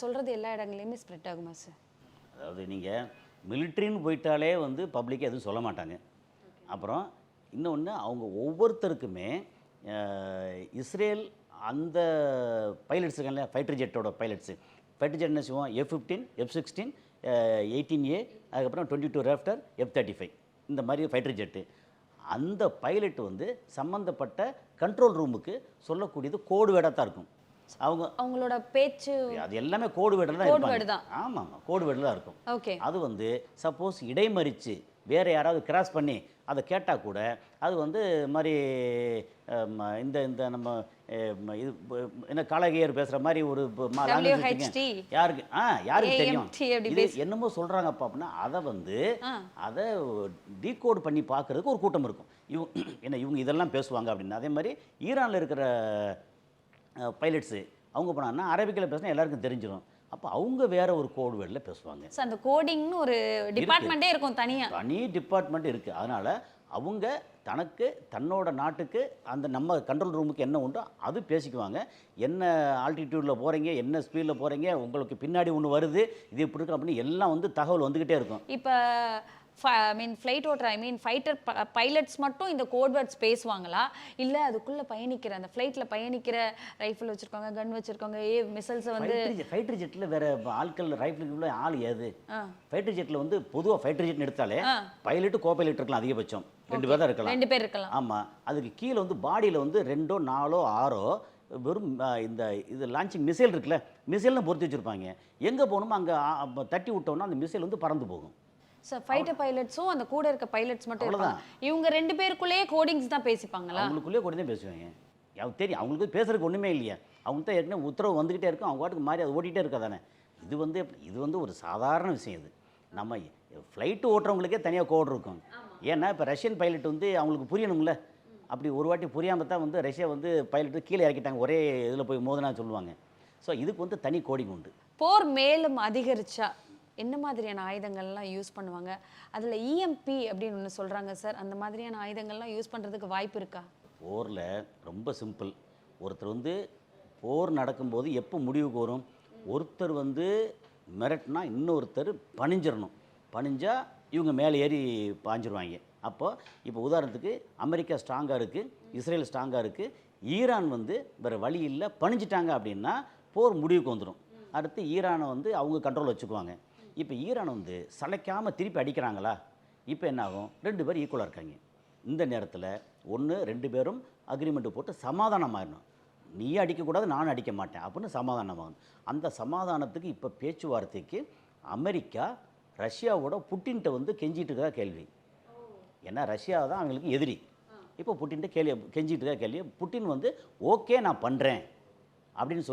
F: சொல்கிறது எல்லா இடங்களையுமே ஸ்ப்ரெட் ஆகுமா சார்?
E: அதாவது நீங்கள் மிலிட்ரின்னு போயிட்டாலே வந்து பப்ளிக்காக எதுவும் சொல்ல மாட்டாங்க. அப்புறம் இன்னொன்று அவங்க ஒவ்வொருத்தருக்குமே இஸ்ரேல் அந்த பைலட்ஸ் இருக்காங்க, ஃபைட்டர் ஜெட்டோட ஃபைட்டர் ஜெட் என்ன செய்வோம், F-15, F-16, 18A, அதுக்கப்புறம் 22 ராப்டர், F-35, இந்த மாதிரி ஃபைட்டர் ஜெட்டு. அந்த பைலட் வந்து சம்மந்தப்பட்ட கண்ட்ரோல் ரூமுக்கு சொல்லக்கூடியது கோடு வேர்டாக தான் இருக்கும்.
F: அவங்களோட பேச்சு
E: அது எல்லாமே கோடு வேர்டில் தான் இருப்பாங்க. ஆமாம், கோடு வேர்டில் தான் இருக்கும்.
F: ஓகே.
E: அது வந்து சப்போஸ் இடைமறித்து வேறு யாராவது கிராஸ் பண்ணி அதை கேட்டால் கூட அது வந்து மாதிரி இந்த இந்த நம்ம இது என்ன காலகையர் பேசுகிற மாதிரி ஒரு
F: WHT.
E: யாருக்கு யாருக்கு தெரியும்
F: AMT அப்படி
E: இது என்னமோ சொல்கிறாங்கப்பா அப்படின்னா அதை வந்து அதை டீகோட் பண்ணி பார்க்குறதுக்கு ஒரு கூட்டம் இருக்கும். இவங்க இதெல்லாம் பேசுவாங்க அப்படின்னு. அதே மாதிரி ஈரானில் இருக்கிற பைலட்ஸு அவங்க போனாங்கன்னா அரபிக்கில் பேசினா எல்லாருக்கும் தெரிஞ்சிடும். அப்போ அவங்க வேற ஒரு கோட் வேர்டில் பேசுவாங்க.
F: அந்த கோடிங்னு ஒரு டிபார்ட்மெண்ட்டே இருக்கும், தனி
E: டிபார்ட்மெண்ட் இருக்குது. அதனால் அவங்க தன்னோட நாட்டுக்கு அந்த நம்ம கண்ட்ரோல் ரூமுக்கு என்ன உண்டோ அது பேசிக்குவாங்க. என்ன ஆல்டிடியூடில் போகிறீங்க, என்ன ஸ்பீடில் போகிறீங்க, உங்களுக்கு பின்னாடி ஒன்று வருது, இது இப்படி இருக்கு அப்படின்னு எல்லாம் வந்து தகவல் வந்துக்கிட்டே இருக்கும்.
F: இப்போ ஃப்ளைட் ஓட்டுற ஃபைட்டர் பைலட்ஸ் மட்டும் இந்த கோட் வேர்ட்ஸ் பேசுவாங்களா, இல்லை அதுக்குள்ளே பயணிக்கிற அந்த ஃப்ளைட்டில் பயணிக்கிற ரைஃபிள் வச்சுருக்காங்க, கன் வச்சுருக்காங்க, மிசைல்ஸை வந்து
E: ஃபைட்டர் ஜெட்டில் வேறு ஆட்கள் ரைஃபிளுக்குள்ள ஆள் ஏது? ஃபைட்டர் ஜெட்டில் வந்து பொதுவாக ஃபைட்டர் ஜெட்னு எடுத்தாலே பைலட்டு கோ பைலட் இருக்கலாம், அதிகபட்சம் 2 பேர் தான் இருக்கலாம்.
F: 2 பேர் இருக்கலாம்.
E: ஆமாம். அதுக்கு கீழே வந்து பாடியில் வந்து 2, 4, 6 வெறும் இந்த இது லான்ச்சிங் மிசைல் இருக்குல்ல, மிசைல்னு பொறுத்து வச்சுருப்பாங்க. எங்கே போகணுமோ அங்கே தட்டி விட்டோம்னா அந்த மிசைல் வந்து பறந்து போகும்.
F: சார் ஃபைட்டர் பைலட்ஸும் அந்த கூட இருக்க பைலட்ஸ் மட்டும் இருப்பாங்க. இவங்க 2 பேருக்குள்ளேயே கோடிங்ஸ் தான் பேசிப்பாங்களா?
E: அவங்களுக்குள்ளேயே கோடிங் தான் பேசுவாங்க. அவங்க தெரியும், அவங்களுக்கு பேசுறதுக்கு ஒன்றுமே இல்லையா. அவங்க தான் ஏற்கனவே உத்தரவு வந்துக்கிட்டே இருக்கும், அவங்க பாட்டுக்கு மாறி அது ஓடிட்டே இருக்கா தானே. இது வந்து ஒரு சாதாரண விஷயம். இது நம்ம ஃப்ளைட்டு ஓட்டுறவங்களுக்கே தனியாக கோடு இருக்கும். ஏன்னா இப்போ ரஷ்யன் பைலட் வந்து அவங்களுக்கு புரியணும்ல. அப்படி ஒரு வாட்டி புரியாமல் தான் வந்து ரஷ்யா வந்து பைலட்டு கீழே இறக்கிட்டாங்க, ஒரே இதில் போய் மோதனா சொல்லுவாங்க. ஸோ இதுக்கு வந்து தனி கோடிங் உண்டு.
F: போர் மேலும் அதிகரிச்சா என்ன மாதிரியான ஆயுதங்கள்லாம் யூஸ் பண்ணுவாங்க? அதில் EMP அப்படின்னு ஒன்று சொல்கிறாங்க சார், அந்த மாதிரியான ஆயுதங்கள்லாம் யூஸ் பண்ணுறதுக்கு வாய்ப்பு இருக்கா?
E: போரில் ரொம்ப சிம்பிள். ஒருத்தர் வந்து போர் நடக்கும்போது எப்போ முடிவுக்கு வரும்? ஒருத்தர் வந்து மிரட்டினா இன்னொருத்தர் பணிஞ்சிடணும். பணிஞ்சால் இவங்க மேலே ஏறி பாஞ்சிருவாங்க. இப்போ உதாரணத்துக்கு அமெரிக்கா ஸ்ட்ராங்காக இருக்குது, இஸ்ரேல் ஸ்ட்ராங்காக இருக்குது, ஈரான் வந்து வேறு வழி இல்லை பணிஞ்சிட்டாங்க அப்படின்னா போர் முடிவுக்கு வந்துடும். அடுத்து ஈரானை வந்து அவங்க கண்ட்ரோல் வச்சுக்குவாங்க. இப்போ ஈரான் வந்து சளைக்காமல் திருப்பி அடிக்கிறாங்களா? இப்போ என்ன ஆகும்? 2 பேர் ஈக்குவலாக இருக்காங்க. இந்த நேரத்தில் 2 பேரும் அக்ரிமெண்ட்டு போட்டு சமாதானமாகணும். நீ அடிக்கக்கூடாது, நானும் அடிக்க மாட்டேன் அப்படின்னு சமாதானமாகணும். அந்த சமாதானத்துக்கு இப்போ பேச்சுவார்த்தைக்கு அமெரிக்கா ரஷ்யாவோட புட்டின்கிட்ட வந்து கெஞ்சிட்டு இருக்கா கேள்வி. ஏன்னா ரஷ்யா தான் அவங்களுக்கு எதிரி. இப்போ புட்டின்கிட்ட கெஞ்சிட்டு இருக்கா கேள்வி. புட்டின் வந்து ஓகே நான் பண்ணுறேன் அப்படின்னு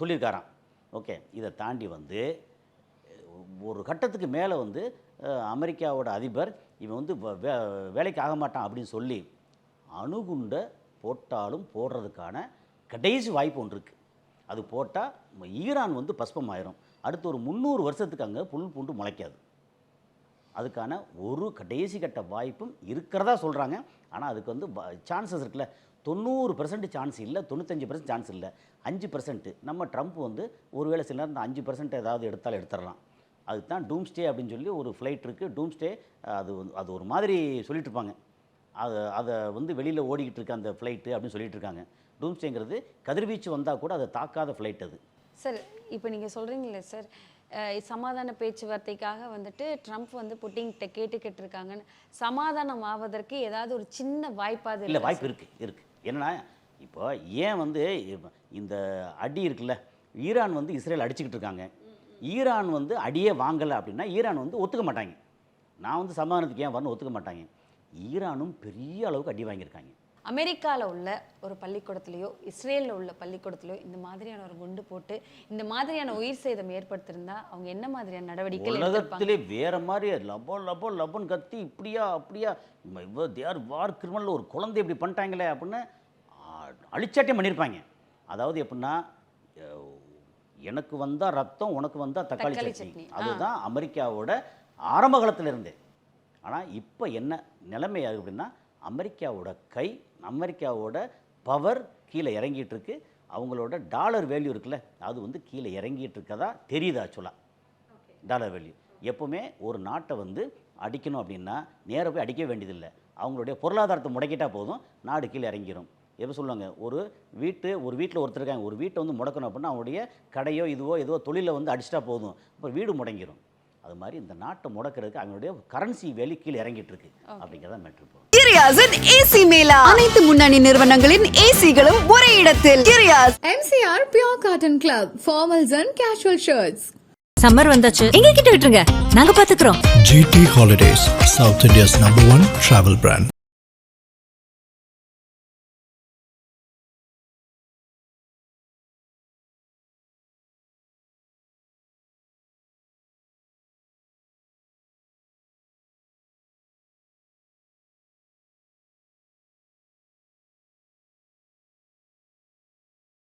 E: சொல்லியிருக்காராம். ஓகே, இதை தாண்டி வந்து ஒரு கட்டத்துக்கு மேலே வந்து அமெரிக்காவோட அதிபர் இவன் வந்து வேலைக்கு ஆக மாட்டான் அப்படின்னு சொல்லி அணுகுண்டை போட்டாலும் போடுறதுக்கான கடைசி வாய்ப்பு ஒன்று இருக்குது. அது போட்டால் ஈரான் வந்து பஸ்பமாயிரும். அடுத்து ஒரு 300 வருஷத்துக்கு அங்கே புல் பூண்டு முளைக்காது. அதுக்கான ஒரு கடைசி கட்ட வாய்ப்பும் இருக்கிறதா சொல்கிறாங்க. ஆனால் அதுக்கு வந்து சான்சஸ் இருக்குல்ல, 90% சான்ஸ் இல்லை, 95% சான்ஸ் இல்லை, 5%. நம்ம ட்ரம்ப் வந்து ஒருவேளை சில நேரம் இந்த 5% ஏதாவது எடுத்துடலாம். அதுக்கு தான் டூம்ஸ்டே அப்படின்னு சொல்லி ஒரு ஃப்ளைட் இருக்குது. டூம்ஸ்டே அது ஒரு மாதிரி சொல்லிட்டு இருப்பாங்க. அதை வந்து வெளியில் ஓடிக்கிட்டு இருக்க அந்த ஃப்ளைட்டு அப்படின்னு சொல்லிட்டு இருக்காங்க. டூம்ஸ்டேங்கிறது கதிர்வீச்சு வந்தால் கூட அதை தாக்காத ஃப்ளைட் அது.
F: சார் இப்போ நீங்கள் சொல்கிறீங்களே சார், சமாதான பேச்சுவார்த்தைக்காக வந்துட்டு ட்ரம்ப் வந்து புட்டின்கிட்ட கேட்டுக்கிட்டு இருக்காங்கன்னு, சமாதானம் ஆவதற்கு ஏதாவது ஒரு சின்ன வாய்ப்பாது
E: இல்லை? வாய்ப்பு இருக்குது. என்னன்னா இப்போ ஏன் வந்து இந்த அடி இருக்குல்ல, ஈரான் வந்து இஸ்ரேல் அடிச்சுக்கிட்டு இருக்காங்க. ஈரான் வந்து அடியே வாங்கலை அப்படின்னா ஈரான் வந்து ஒத்துக்க மாட்டாங்க. நான் வந்து சமாதானத்துக்கு ஏன் வரணும் ஒத்துக்க மாட்டாங்க. ஈரானும் பெரிய அளவுக்கு அடி வாங்கியிருக்காங்க.
F: அமெரிக்காவில் உள்ள ஒரு பள்ளிக்கூடத்துலையோ இஸ்ரேலில் உள்ள பள்ளிக்கூடத்துலையோ இந்த மாதிரியான ஒரு குண்டு போட்டு இந்த மாதிரியான உயிர் சேதம் ஏற்படுத்திருந்தா அவங்க என்ன மாதிரியான நடவடிக்கை?
E: உலகத்திலே வேற மாதிரி லபன் கத்தி இப்படியா அப்படியா தேர் வார் கிரிமினல், ஒரு குழந்தை இப்படி பண்ணிட்டாங்களே அப்படின்னு அழிச்சாட்டியம் பண்ணியிருப்பாங்க. அதாவது எப்படின்னா, எனக்கு வந்தால் ரத்தம், உனக்கு வந்தால் தக்காளி சட்னி. அதுதான் அமெரிக்காவோட ஆரம்ப காலத்தில் இருந்தே. ஆனால் இப்போ என்ன நிலைமை ஆகுது அப்படின்னா, அமெரிக்காவோட பவர் கீழே இறங்கிட்டு இருக்கு. அவங்களோட டாலர் வேல்யூ இருக்குல்ல, அது வந்து கீழே இறங்கிட்டு இருக்கதா தெரியுது. ஆக்சுவலாக டாலர் வேல்யூ எப்போவுமே ஒரு நாட்டை வந்து அடிக்கணும் அப்படின்னா நேராக போய் அடிக்க வேண்டியதில்லை. அவங்களுடைய பொருளாதாரத்தை முடக்கிட்டால் போதும், நாடு கீழே இறங்கிடும். எப்போ சொல்லுவாங்க, ஒரு வீட்டில் ஒருத்தர் இருக்காங்க, ஒரு வீட்டை வந்து முடக்கணும் அப்படின்னா அவங்களுடைய கடையோ ஏதோ தொழிலை வந்து அடிச்சிட்டா போதும், அப்புறம் வீடு முடங்கிடும். அது மாதிரி இந்த நாட்டை முடக்கிறதுக்கு அவங்களுடைய கரன்சி வேல்யூ கீழே இறங்கிட்டு இருக்கு அப்படிங்கிறத மேட்ரு.
A: கிரியாஸின் ஏசி மேளா, அனைத்து முன்னணி நிறுவனங்களின் ஏசிகளும் ஒரே இடத்தில். கிரியாஸ்
B: MCR Pure Cotton Club, formals and casual shirts.
C: Summer வந்தாச்சு எங்க கிட்ட விட்டுருங்க நாங்க பாத்துக்கிறோம்.
D: GT Holidays, South India's #1 travel brand.